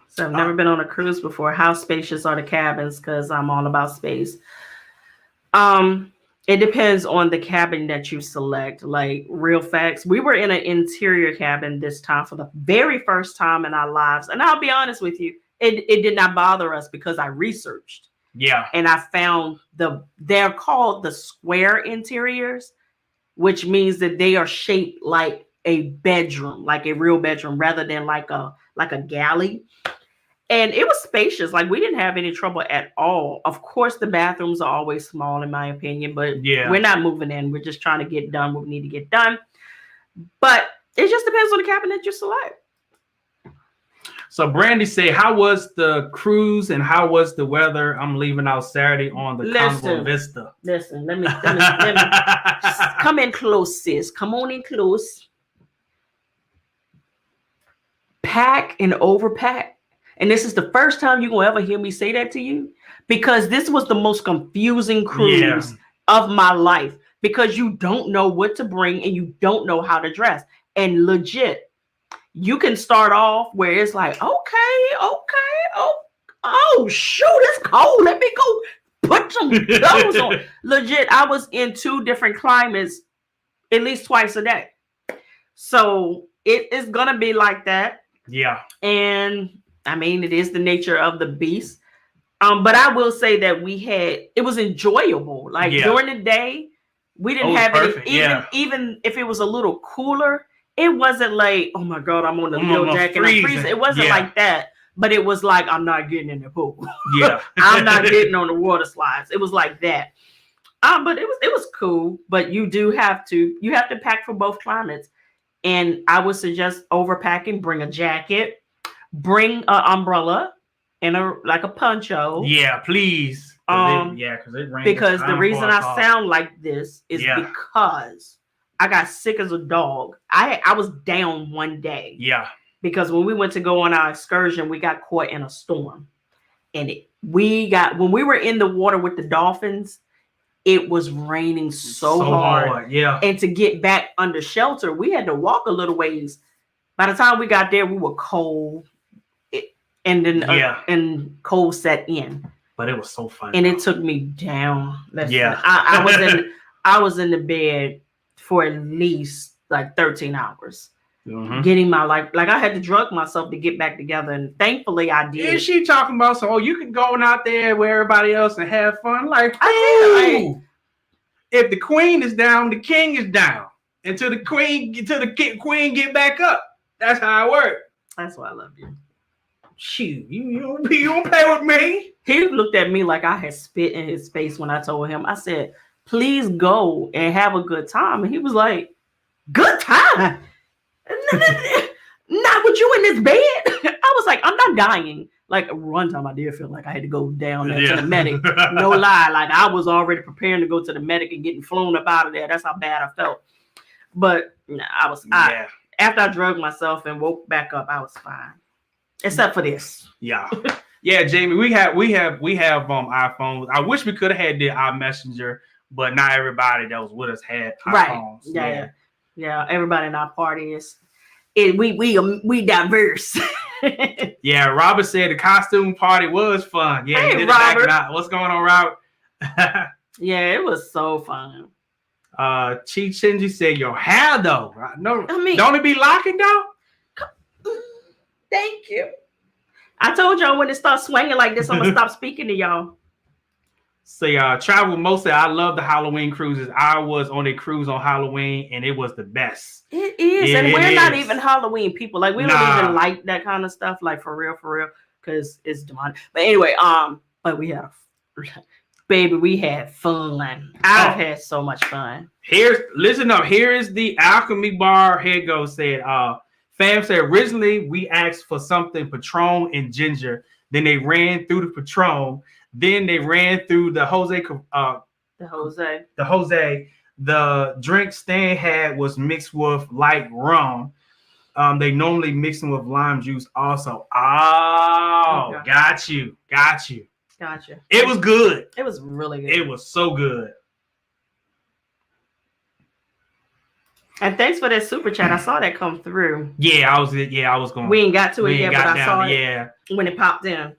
So I've never been on a cruise before. How spacious are the cabins? Because I'm all about space. It depends on the cabin that you select. Like, real facts, we were in an interior cabin this time for the very first time in our lives. And I'll be honest with you, it did not bother us because I researched. Yeah. And I found they're called the square interiors, which means that they are shaped like a bedroom, like a real bedroom, rather than like a galley. And it was spacious. Like, we didn't have any trouble at all. Of course, the bathrooms are always small, in my opinion, but we're not moving in. We're just trying to get done what we need to get done. But it just depends on the cabin that you select. So Brandy said, how was the cruise and how was the weather? I'm leaving out Saturday on the Carnival Vista. Listen, let me come in close, sis. Come on in close. Pack and overpack. And this is the first time you're going to ever hear me say that to you, because this was the most confusing cruise of my life, because you don't know what to bring and you don't know how to dress. And legit, you can start off where it's like, oh, shoot, it's cold. Let me go put some clothes on. Legit, I was in 2 different climates at least twice a day. So it is gonna be like that. Yeah. And I mean, it is the nature of the beast. But I will say that it was enjoyable. Like during the day, we didn't have perfect. Even if it was a little cooler, it wasn't like, oh my God, I'm on the Leo jacket and I'm freezing. It wasn't like that. But it was like, I'm not getting in the pool. Yeah. I'm not getting on the water slides. It was like that. But it was cool. But you have to pack for both climates. And I would suggest overpacking. Bring a jacket, bring an umbrella, and a poncho. Yeah, please. Because it rains. Because the reason I sound like this is because I got sick as a dog. I was down one day. Yeah. Because when we went to go on our excursion, we got caught in a storm, and when we were in the water with the dolphins, it was raining so hard. Yeah. And to get back under shelter, we had to walk a little ways. By the time we got there, we were cold. And cold set in. But it was so fun. And it took me down. I was in the bed for at least like 13 hours. Mm-hmm. Getting my life, like I had to drug myself to get back together, and thankfully I did. Is she talking about you can go out there with everybody else and have fun? Like, if the queen is down, the king is down. Until the queen get back up. That's how it works. That's why I love you. Shoot, you don't play with me. He looked at me like I had spit in his face when I told him. I said, please go and have a good time. And he was like, good time? Not with you in this bed. I was like, I'm not dying. Like one time I did feel like I had to go down there to the medic. No lie. Like I was already preparing to go to the medic and getting flown up out of there. That's how bad I felt. But after I drugged myself and woke back up, I was fine. Except for this. Yeah. Yeah, Jamie, we have iPhones. I wish we could have had the iMessenger, but not everybody that was with us had iPhones. Right. Yeah. Everybody in our party is we diverse. Yeah, Robert said the costume party was fun. Yeah, hey, Robert. What's going on, Robert? Yeah, it was so fun. Chi Chinji said your hair though. No, don't it be locking though? Thank you. I told y'all when it starts swinging like this, I'm gonna stop speaking to y'all. So travel mostly. I love the Halloween cruises. I was on a cruise on Halloween and it was the best. It is, and we're not even Halloween people. Like we don't even like that kind of stuff. Like for real, because it's demonic. But anyway, but we had fun. I've had so much fun. Listen up. Here is the Alchemy Bar. Here it goes. Said fam said originally we asked for something Patron and ginger. Then they ran through the Patron. Then they ran through the Jose. The drink Stan had was mixed with light rum. They normally mix them with lime juice also. Oh, okay. Got you. Gotcha. It was good. It was really good. It was so good. And thanks for that super chat. I saw that come through. Yeah, I was going. We ain't got to it yet, but I saw it. Yeah. When it popped in.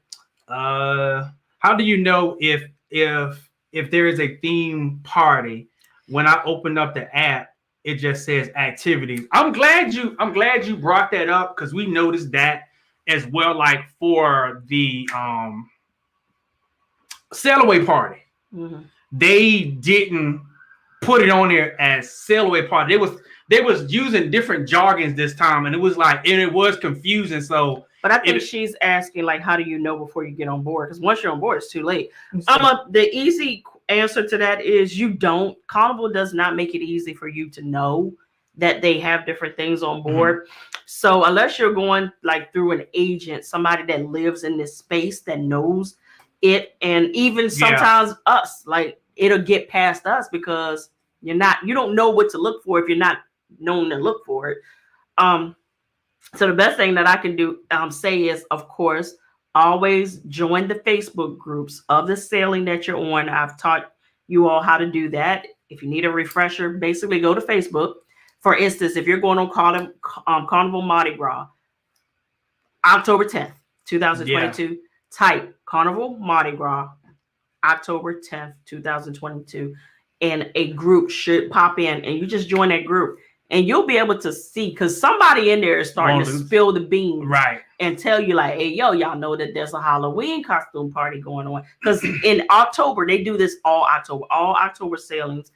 How do you know if there is a theme party? When I opened up the app, it just says activities. I'm glad you brought that up because we noticed that as well. Like for the sail away party, they didn't put it on there as sail away party. They was using different jargons this time, and it was confusing. So. But I think she's asking, like, how do you know before you get on board? Because once you're on board, it's too late. The easy answer to that is you don't. Carnival does not make it easy for you to know that they have different things on board. Mm-hmm. So unless you're going like through an agent, somebody that lives in this space that knows it, and even sometimes us, like it'll get past us because you don't know what to look for if you're not known to look for it. So the best thing that I can do say is, of course, always join the Facebook groups of the sailing that you're on. I've taught you all how to do that. If you need a refresher, basically go to Facebook. For instance, if you're going on Carnival Mardi Gras, October 10th, 2022, type Carnival Mardi Gras, October 10th, 2022, and a group should pop in, and you just join that group. And you'll be able to see, because somebody in there is starting to spill the beans, right, and tell you like, hey, yo, y'all know that there's a Halloween costume party going on. Because in October, they do this all October sailings.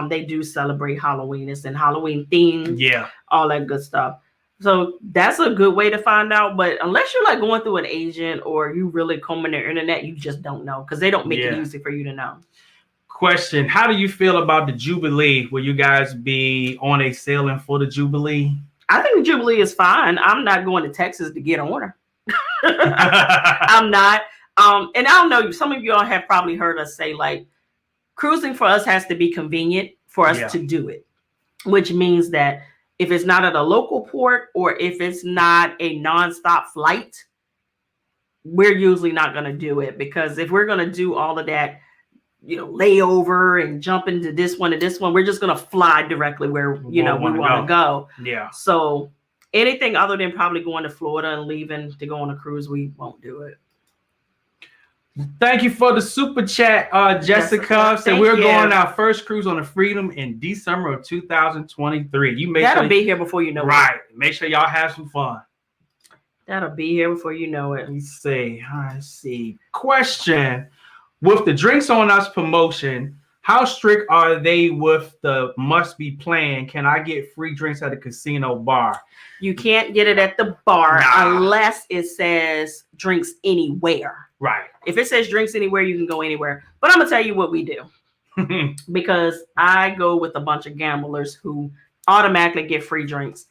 They do celebrate Halloween. It's in Halloween themed, all that good stuff. So that's a good way to find out. But unless you're like going through an agent or you really combing the internet, you just don't know, because they don't make it easy for you to know. Question: how do you feel about the Jubilee? Will you guys be on a sailing for the Jubilee? I think the Jubilee is fine. I'm not going to Texas to get on her. I'm not. And I don't know, some of y'all have probably heard us say like, cruising for us has to be convenient for us to do it, which means that if it's not at a local port or if it's not a nonstop flight, we're usually not going to do it, because if we're going to do all of that, layover and jump into this one and this one, we're just going to fly directly where, we want to go. Yeah. So anything other than probably going to Florida and leaving to go on a cruise, we won't do it. Thank you for the super chat, Jessica. So we're going our first cruise on the Freedom in December of 2023. You That'll be here before you know it. Right. Make sure y'all have some fun. That'll be here before you know it. Let's see. Question: with the Drinks on Us promotion, how strict are they with the must be planned? Can I get free drinks at a casino bar? You can't get it at the bar unless it says drinks anywhere. Right. If it says drinks anywhere, you can go anywhere. But I'm going to tell you what we do. Because I go with a bunch of gamblers who automatically get free drinks.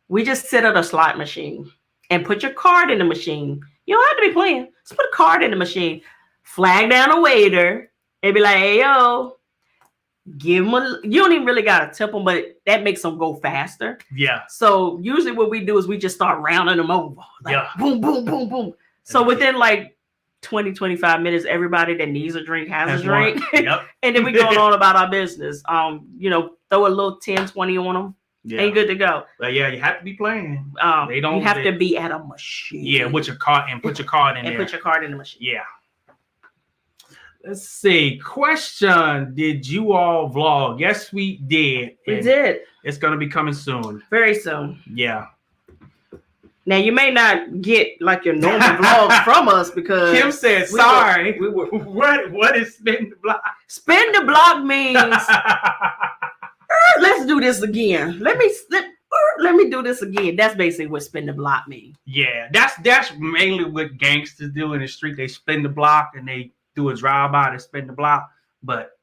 We just sit at a slot machine and put your card in the machine. You don't have to be playing. Just put a card in the machine. Flag down a waiter and be like, hey, yo, give them you don't even really got to tip them, but that makes them go faster. Yeah. So usually what we do is we just start rounding them over. Like, boom, boom, boom, boom. So within like 20, 25 minutes, everybody that needs a drink has a drink. Yep. And then we go on about our business. Throw a little 10, 20 on them. Yeah. Ain't good to go. But you have to be playing. You have to be at a machine. Yeah, with your card and put your card in there. And put your card in the machine. Yeah. Let's see. Question: did you all vlog? Yes, we did. We did. It's going to be coming soon. Very soon. Yeah. Now, you may not get like your normal vlogs from us because Kim said, sorry. What is spin the block? Spin the block means let's do this again. Let me do this again. That's basically what spin the block means. Yeah, that's mainly what gangsters do in the street. They spin the block and they do a drive-by to spin the block. But,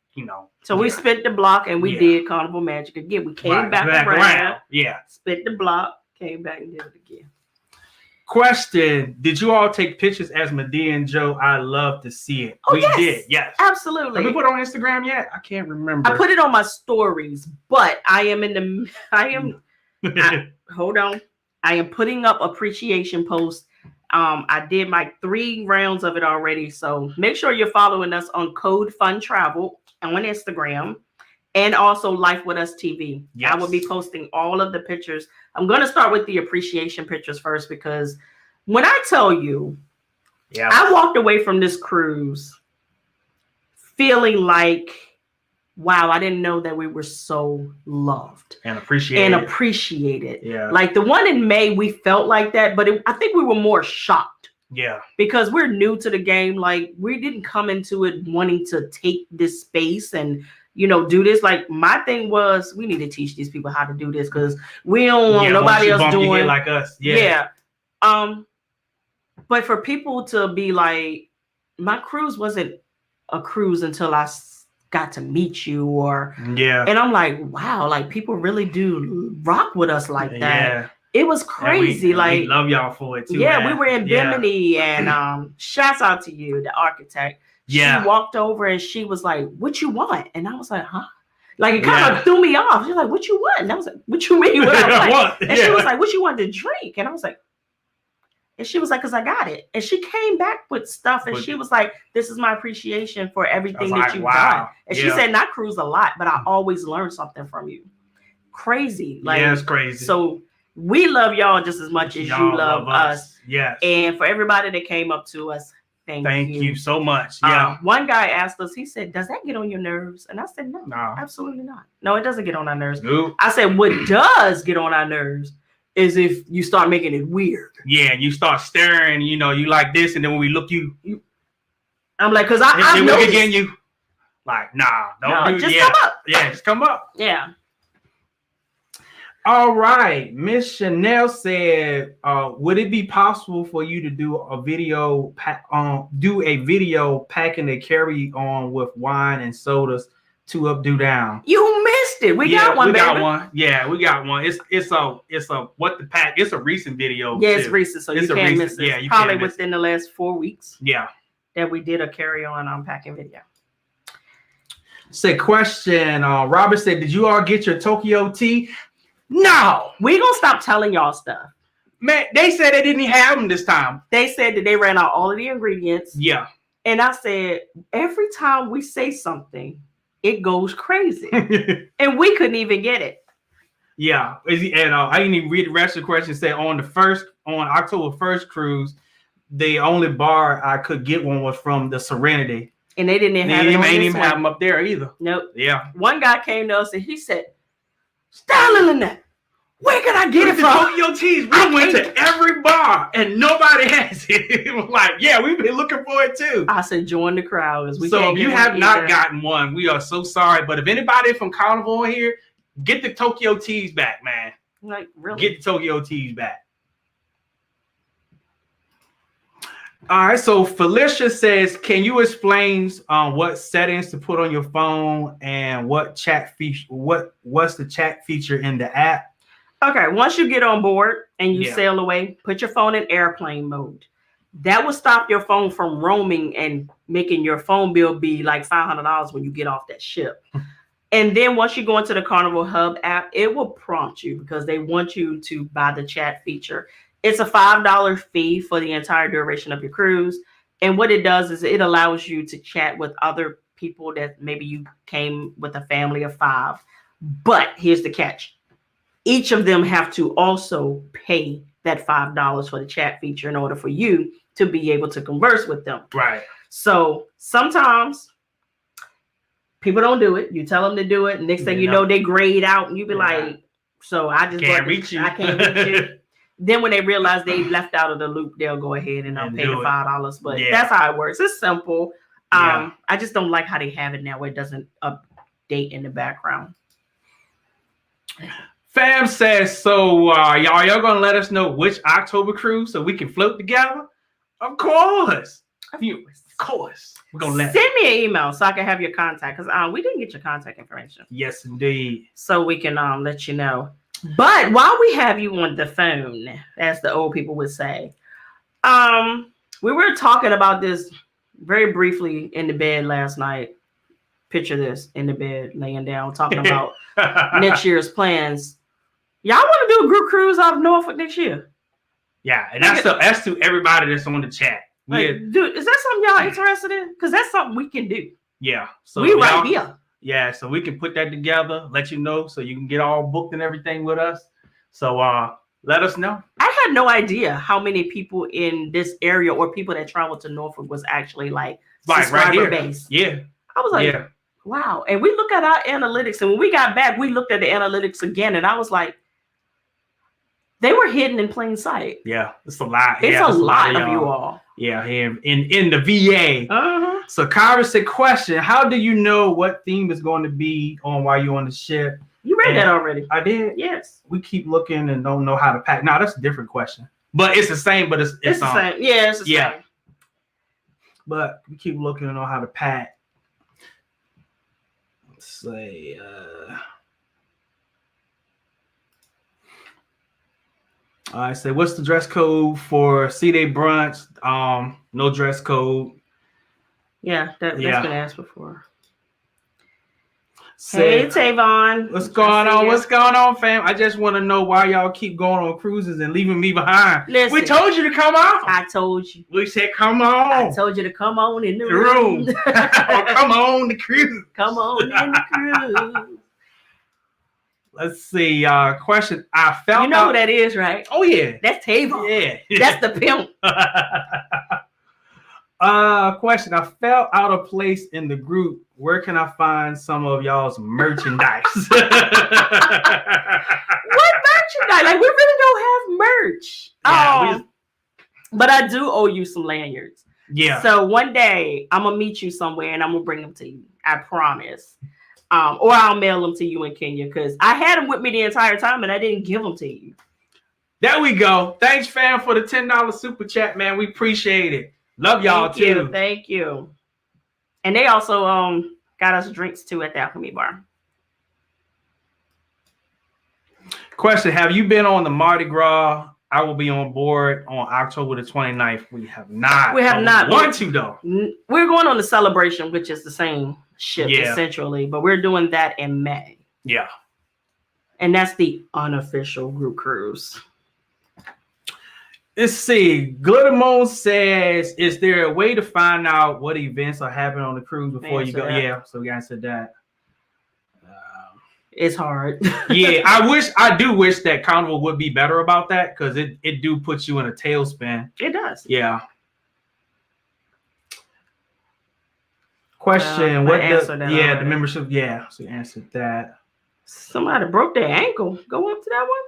So we spent the block and we did Carnival Magic again. We came back around. Yeah. Spit the block, came back and did it again. Question: did you all take pictures as Medea and Joe? I love to see it. We did, yes. Absolutely. Have we put it on Instagram yet? I can't remember. I put it on my stories, but hold on. I am putting up appreciation posts. I did my 3 rounds of it already. So make sure you're following us on Code Fun Travel on Instagram and also Life With Us TV. Yes. I will be posting all of the pictures. I'm going to start with the appreciation pictures first, because when I tell you, I walked away from this cruise feeling like, wow, I didn't know that we were so loved and appreciated. Yeah. Like the one in May, we felt like that, but I think we were more shocked. Yeah. Because we're new to the game. Like we didn't come into it wanting to take this space and, do this. Like my thing was, we need to teach these people how to do this because we don't want nobody else doing it like us. Yeah. But for people to be like, my cruise wasn't a cruise until I got to meet you, and I'm like, wow, like people really do rock with us like that. Yeah. It was crazy. We love y'all for it too. Yeah, man. We were in Bimini, and shouts out to you, the architect. Yeah. She walked over and she was like, what you want? And I was like, huh? Like it kind of threw me off. She was like, what you want? And I was like, what you mean? What I want? And she was like, what you want to drink? And I was like, and she was like, because I got it. And she came back with stuff and she was like, this is my appreciation for everything that you've done. And she said, not cruise a lot, but I always learn something from you. Crazy. Like, it's crazy. So we love y'all just as much as you love us. Yes. And for everybody that came up to us, Thank you so much. Yeah. One guy asked us, he said, does that get on your nerves? And I said, no, absolutely not. No, it doesn't get on our nerves. Nope. I said, what does get on our nerves is if you start making it weird. Yeah, you start staring, you like this, and then when we look you I'm like, because I look again, you like, don't just come up. Yeah, just come up. Yeah. All right. Miss Chanel said, would it be possible for you to do a video packing a carry-on with wine and sodas, 2 up, 2 down? You missed it. We got one, baby. We got one. Yeah, we got one. It's a recent video. Yeah, it's recent, so you can't miss it. Yeah, you probably within the last 4 weeks. Yeah. That we did a carry-on unpacking video. Say question. Robert said, did you all get your Tokyo tea? No. We gonna stop telling y'all stuff. Man, they said they didn't have them this time. They said that they ran out all of the ingredients. Yeah. And I said, every time we say something, it goes crazy. And we couldn't even get it. Yeah. And I didn't even read the rest of the question. It said on October 1st cruise, the only bar I could get one was from the Serenity. And they didn't have have them up there either. Nope. Yeah. One guy came to us and he said, Styling that. Where can I get it from? Tokyo teas. We went to every bar and nobody has it. It was like, yeah, we've been looking for it too. I said, join the crowd. So if you have not gotten one, we are so sorry. But if anybody from Carnival here, get the Tokyo teas back, man. Like, really? Get the Tokyo teas back. All right, so Felicia says, can you explain what settings to put on your phone and what chat feature? What's the chat feature in the app? Okay, once you get on board and you sail away, put your phone in airplane mode. That will stop your phone from roaming and making your phone bill be like $500 when you get off that ship. And then once you go into the Carnival Hub app, it will prompt you because they want you to buy the chat feature. It's a $5 fee for the entire duration of your cruise. And what it does is it allows you to chat with other people that maybe you came with a family of 5. But here's the catch. Each of them have to also pay that $5 for the chat feature in order for you to be able to converse with them. Right. So sometimes people don't do it. You tell them to do it. And next thing you know, they grade out and you be like, so I just can't reach you. I can't reach you. Then when they realize they left out of the loop, they'll go ahead and pay the $5. But that's how it works. It's simple. I just don't like how they have it now where it doesn't update in the background. Fam says, so y'all gonna let us know which October cruise so we can float together? Of course. Of course. We're gonna send me an email so I can have your contact because we didn't get your contact information. Yes, indeed. So we can let you know. But while we have you on the phone, as the old people would say, we were talking about this very briefly in the bed last night. Picture this in the bed, laying down, talking about next year's plans. Y'all want to do a group cruise off Norfolk next year? Yeah, and that's to everybody that's on the chat. Like, dude, is that something y'all interested in? Because that's something we can do. Yeah. So we right here. Yeah, so we can put that together, let you know, so you can get all booked and everything with us. So let us know. I had no idea how many people in this area or people that travel to Norfolk was actually like right here. Base. Yeah. I was like, wow. And we look at our analytics, and when we got back, we looked at the analytics again, and I was like, they were hidden in plain sight. Yeah, it's a lot. It's a lot of you all. Yeah, here in the VA. Uh-huh. So Kyra said, question, how do you know what theme is going to be on while you're on the ship? You read that already. I did? Yes. We keep looking and don't know how to pack. No, that's a different question. But it's the same, but it's the same. Yeah, it's the same. But we keep looking and know how to pack. Let's say I say, what's the dress code for C-Day brunch? No dress code. Yeah, that's been asked before. Say, hey, Tavon. What's going on? What's going on, fam? I just want to know why y'all keep going on cruises and leaving me behind. Listen, we told you to come on. I told you. We said, come on. I told you to come on in the room. Or come on the cruise. Come on in the cruise. Let's see. Question. I felt you know who that is, right? Oh yeah, that's Tavon. Yeah, that's the pimp. Question. I felt out of place in the group. Where can I find some of y'all's merchandise? What merchandise? Like, we really don't have merch. Yeah, but I do owe you some lanyards. Yeah. So one day I'm gonna meet you somewhere and I'm gonna bring them to you. I promise. Or I'll mail them to you in Kenya because I had them with me the entire time and I didn't give them to you. There we go. Thanks, fam, for the $10 super chat, man. We appreciate it. Love y'all too. Thank you. And they also got us drinks too at the Alchemy Bar. Question: have you been on the Mardi Gras? I will be on board on October the 29th. We have not. We have not. We want to though. We're going on the celebration, which is the same ship essentially, but we're doing that in May. Yeah. And that's the unofficial group cruise. Let's see. Glittermone says, is there a way to find out what events are happening on the cruise before you go? Yeah, so we answered that. It's hard. Yeah, I do wish that Carnival would be better about that because it do put you in a tailspin. It does. Yeah. Question: the membership? Yeah, so you answered that. Somebody broke their ankle. Go up to that one.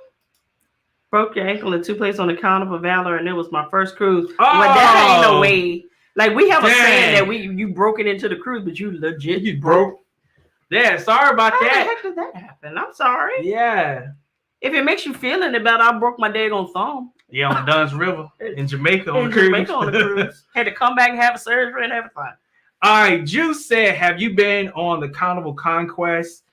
Broke your ankle in 2 places on the Carnival Valor, and it was my first cruise. Oh, well, that ain't no way. Like, we have a saying that you broke it into the cruise, but you legit broke. Yeah, sorry about that. How the heck did that happen? I'm sorry. Yeah. If it makes you feel any better, I broke my daggone thumb. Yeah, on Dunn's River in Jamaica on the cruise. Had to come back and have a surgery and everything. All right, Juice said, have you been on the Carnival Conquest?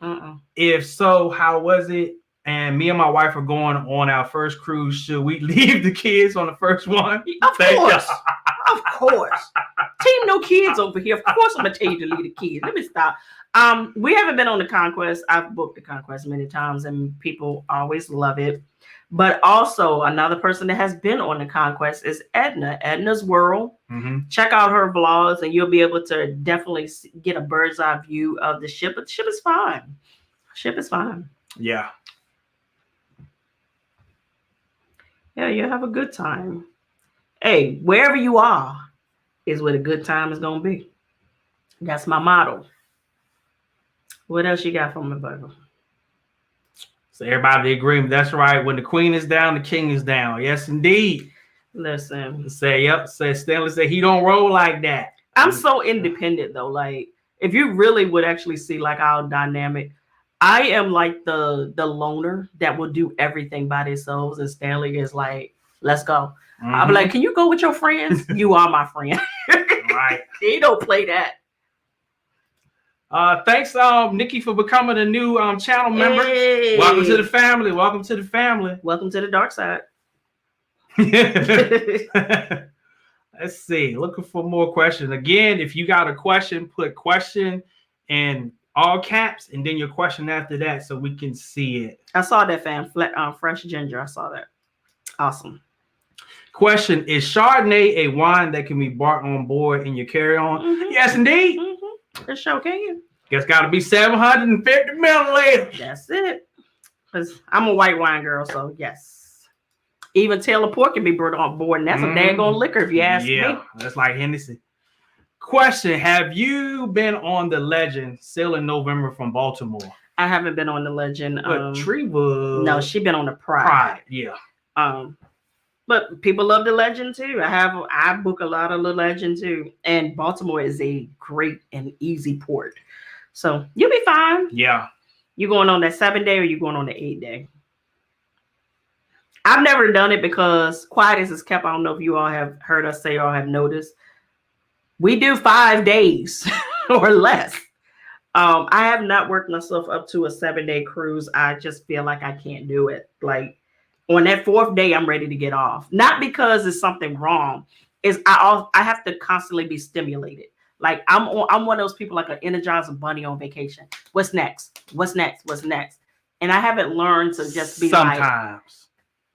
If so, how was it? And me and my wife are going on our first cruise. Should we leave the kids on the first one? Of course. Of course. Team no kids over here. Of course I'm going to tell you to leave the kids. Let me stop. We haven't been on the Conquest. I've booked the Conquest many times and people always love it. But also another person that has been on the Conquest is Edna. Edna's World. Check out her vlogs and you'll be able to definitely get a bird's eye view of the ship. But the ship is fine. Ship is fine. Yeah. Yeah, you'll have a good time. Hey, wherever you are is where the good time is going to be. That's my motto. What else you got for me, Bubba? So everybody agreement. That's right. When the queen is down, the king is down. Yes, indeed. Listen. Stanley said he don't roll like that. I'm so independent though. Like, if you really would actually see like our dynamic, I am like the loner that will do everything by themselves, and Stanley is like, let's go. I'll be like, can you go with your friends? You are my friend. Right. He don't play that. Thanks, Nikki, for becoming a new channel member. Hey. Welcome to the family. Welcome to the family. Welcome to the dark side. Let's see. Looking for more questions. Again, if you got a question, put question in all caps and then your question after that so we can see it. I saw that, fam. Fresh ginger. I saw that. Awesome. Question: is Chardonnay a wine that can be brought on board in your carry-on? Yes, indeed. It sure can. It's got to be 750 milliliters. That's it. Because I'm a white wine girl, so yes. Even Taylor Port can be brought on board, and that's a daggone liquor if you ask me. Yeah, that's like Hennessy. Question: have you been on the Legend sail in November from Baltimore? I haven't been on the Legend. But Treva. No, she been on the Pride. Yeah. But people love the Legend too. I book a lot of the Legend too. And Baltimore is a great and easy port. So you'll be fine. Yeah. You going on that 7-day or you going on the 8-day? I've never done it because quiet as is kept. I don't know if you all have heard us say or have noticed. We do 5 days or less. I have not worked myself up to a 7-day cruise. I just feel like I can't do it. Like on that 4th day, I'm ready to get off. Not because there's something wrong. Is I have to constantly be stimulated. Like I'm one of those people like an energizer bunny on vacation. What's next? What's next? What's next? And I haven't learned to just be sometimes.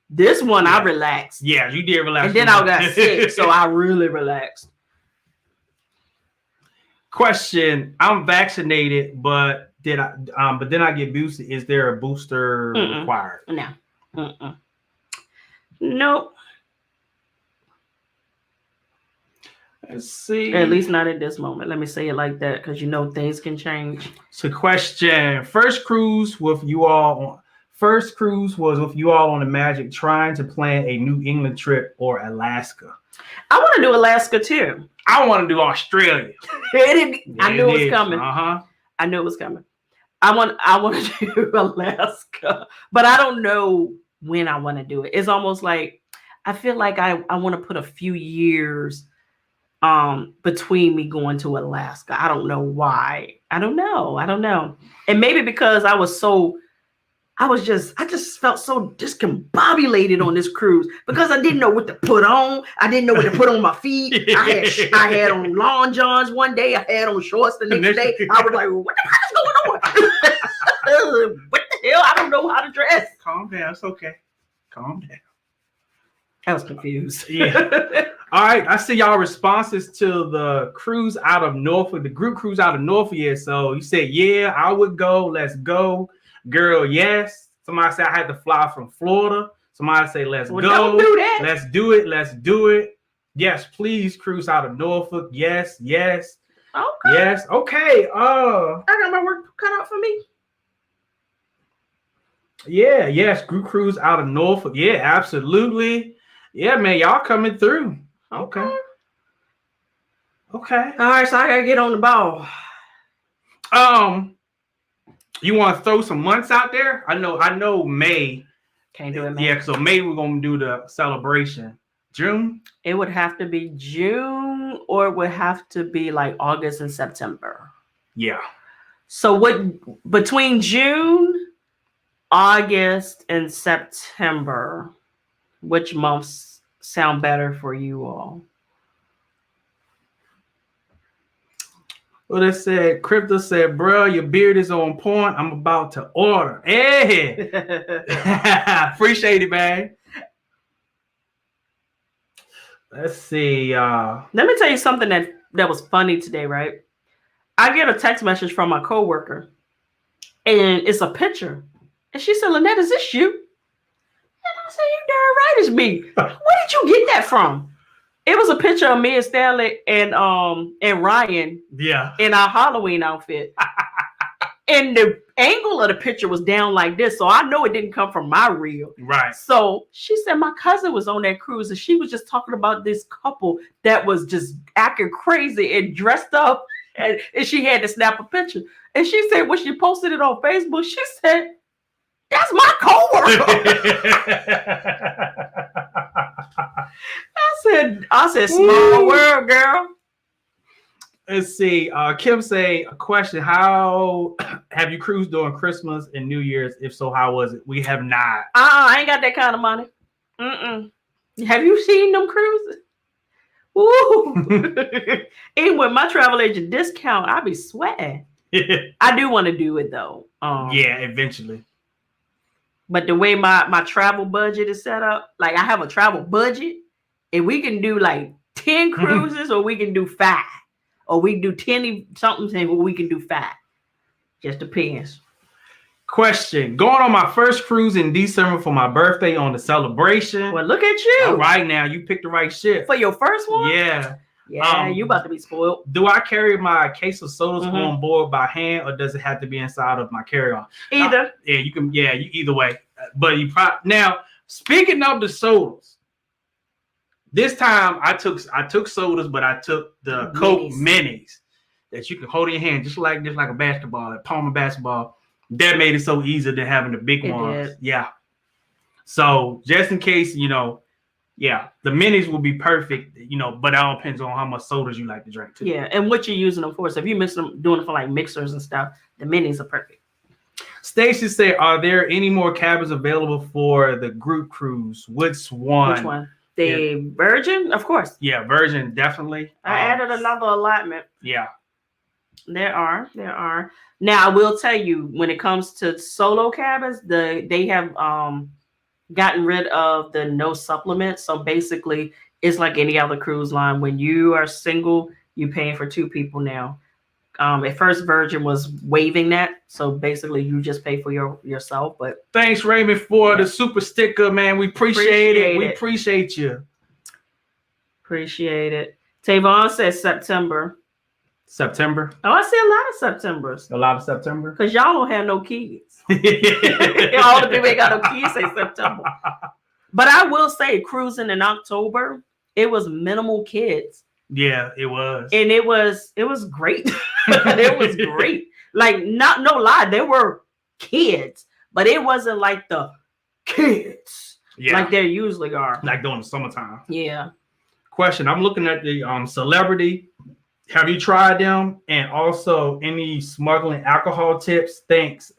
This one, I relaxed. Yeah, you did relax. And then I got sick, so I really relaxed. Question: I'm vaccinated, but then I get boosted. Is there a booster required? No. Nope. Let's see. At least not at this moment. Let me say it like that because things can change. So, question: First cruise was with you all on the Magic, trying to plan a New England trip or Alaska. I want to do Alaska too. I want to do Australia. I knew it was coming. I knew it was coming. I want to do Alaska, but I don't know when I want to do it. It's almost like I feel like I want to put a few years between me going to Alaska. I don't know why. I don't know. And maybe because I just felt so discombobulated on this cruise because I didn't know what to put on. I didn't know what to put on my feet. I had on long johns one day. I had on shorts the next day. I was like, what the hell is going on? What the hell? I don't know how to dress. Calm down. It's okay. Calm down. I was confused. Yeah. All right. I see y'all responses to the cruise out of Norfolk, the group cruise out of Norfolk. Yeah. So you said, yeah, I would go. Let's go. Girl, yes. Somebody said I had to fly from Florida. Somebody say, let's go. Don't do that. Let's do it. Let's do it. Yes, please cruise out of Norfolk. Yes. Okay. Yes. Okay. I got my work cut out for me. Yeah. Yes. Group cruise out of Norfolk. Yeah, absolutely. Yeah, man. Y'all coming through. Okay. All right. So I gotta get on the ball. You want to throw some months out there? I know May. Can't do it, May. Yeah, so May we're going to do the celebration. June? It would have to be June or it would have to be like August and September. Yeah. So between June, August, and September, which months sound better for you all? Well, they said, Crypto said, bro, your beard is on point. I'm about to order. Hey! Appreciate it, man. Let's see. Let me tell you something that was funny today, right? I get a text message from my coworker, and it's a picture. And she said, Lynette, is this you? And I said, you darn right it's me. Where did you get that from? It was a picture of me and Stanley and Ryan in our Halloween outfit. And the angle of the picture was down like this. So I know it didn't come from my reel. Right. So she said my cousin was on that cruise and she was just talking about this couple that was just acting crazy and dressed up. And she had to snap a picture. And she said when she posted it on Facebook, she said, that's my coworker. I said, small world, girl. Let's see. Kim say a question. How have you cruised during Christmas and New Year's? If so, how was it? We have not. I ain't got that kind of money. Have you seen them cruises? Woo. Even with my travel agent discount, I be sweating. I do want to do it though. Yeah, eventually. But the way my travel budget is set up, like I have a travel budget and we can do like 10 cruises or we can do 5. Or we can do 10 something or we can do 5. Just depends. Question. Going on my first cruise in December for my birthday on the celebration. Well, look at you. All right now, you picked the right shit. For your first one? Yeah. Yeah, you about to be spoiled. Do I carry my case of sodas on board by hand or does it have to be inside of my carry-on? Either. Yeah, you can. Yeah, either way. But you probably now. Speaking of the sodas, this time I took sodas, but I took the Coke minis that you can hold in your hand just like a basketball, like palm of basketball. That made it so easy than having the big ones. Yeah. So just in case, yeah, the minis will be perfect, but it all depends on how much sodas you like to drink too. Yeah, and what you're using them for. So if you miss them doing it for like mixers and stuff, the minis are perfect. Stacy said, are there any more cabins available for the group cruise? Which one? The Virgin? Of course. Yeah, Virgin, definitely. I added another allotment. Yeah. There are. Now, I will tell you, when it comes to solo cabins, they have gotten rid of the no supplements. So basically, it's like any other cruise line. When you are single, you're paying for 2 people now. At first, Virgin was waiving that. So basically, you just pay for yourself. But thanks, Raymond, for the super sticker, man. We appreciate it. We appreciate you. Appreciate it. Tavon says September. September. Oh, I see a lot of Septembers. A lot of September. Because y'all don't have no kids. All the people ain't got no kids say September. But I will say, cruising in October, it was minimal kids. Yeah, it was. And it was great. It was great. Like, no lie, there were kids, but it wasn't like the kids like there usually are. Like during the summertime. Yeah. Question, I'm looking at the celebrity. Have you tried them? And also any smuggling alcohol tips? Thanks.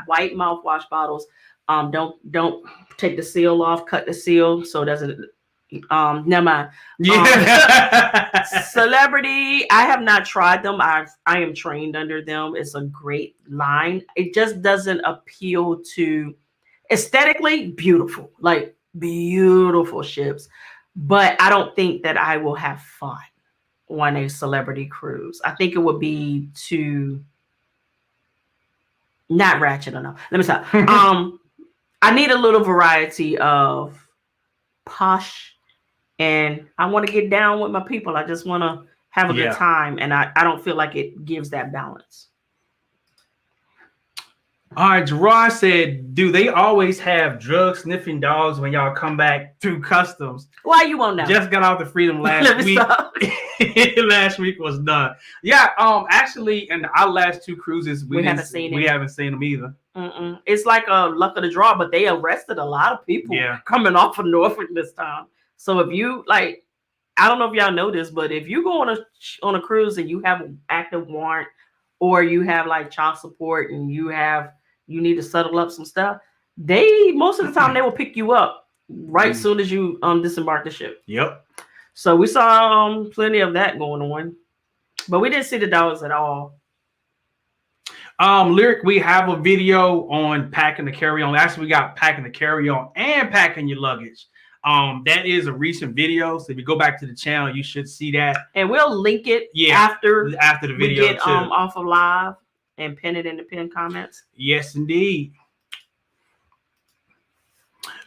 White mouthwash bottles. Don't take the seal off, cut the seal so it doesn't never mind. Yeah. Celebrity, I have not tried them. I am trained under them. It's a great line. It just doesn't appeal to aesthetically beautiful, like beautiful ships. But I don't think that I will have fun on a celebrity cruise. I think it would be too not ratchet enough. Let me stop. I need a little variety of posh, and I want to get down with my people. I just want to have a good time, and I don't feel like it gives that balance. All right, Gerard said, do they always have drug sniffing dogs when y'all come back through customs? Why you won't know? Just got off the Freedom last week. Last week was done. Yeah, actually, in our last two cruises, we haven't seen them either. It's like a luck of the draw, but they arrested a lot of people coming off of Norfolk this time. So if you like, I don't know if y'all know this, but if you go on a cruise and you have an active warrant, or you have like child support and you need to settle up some stuff, most of the time they will pick you up right soon as you disembark the ship. Yep. So we saw plenty of that going on, but we didn't see the dogs at all. Lyric, we have a video on packing the carry-on. Actually, we got packing the carry-on and packing your luggage. That is a recent video. So if you go back to the channel, you should see that. And we'll link it after the video we get off of live and pin it in the pinned comments. Yes, indeed.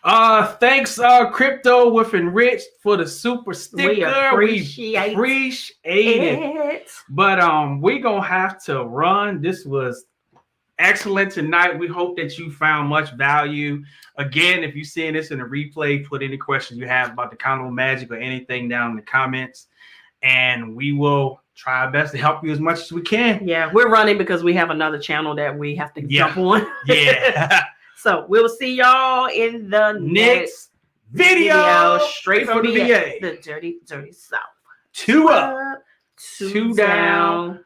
Thanks, Crypto with Enriched for the super sticker. We appreciate it. But we're gonna have to run. This was excellent tonight. We hope that you found much value. Again, if you're seeing this in a replay, put any questions you have about the Carnival Magic or anything down in the comments, and we will try our best to help you as much as we can. Yeah, we're running because we have another channel that we have to jump on. Yeah. So we'll see y'all in the next video straight from the VA. The dirty South. 2 up, 2 down.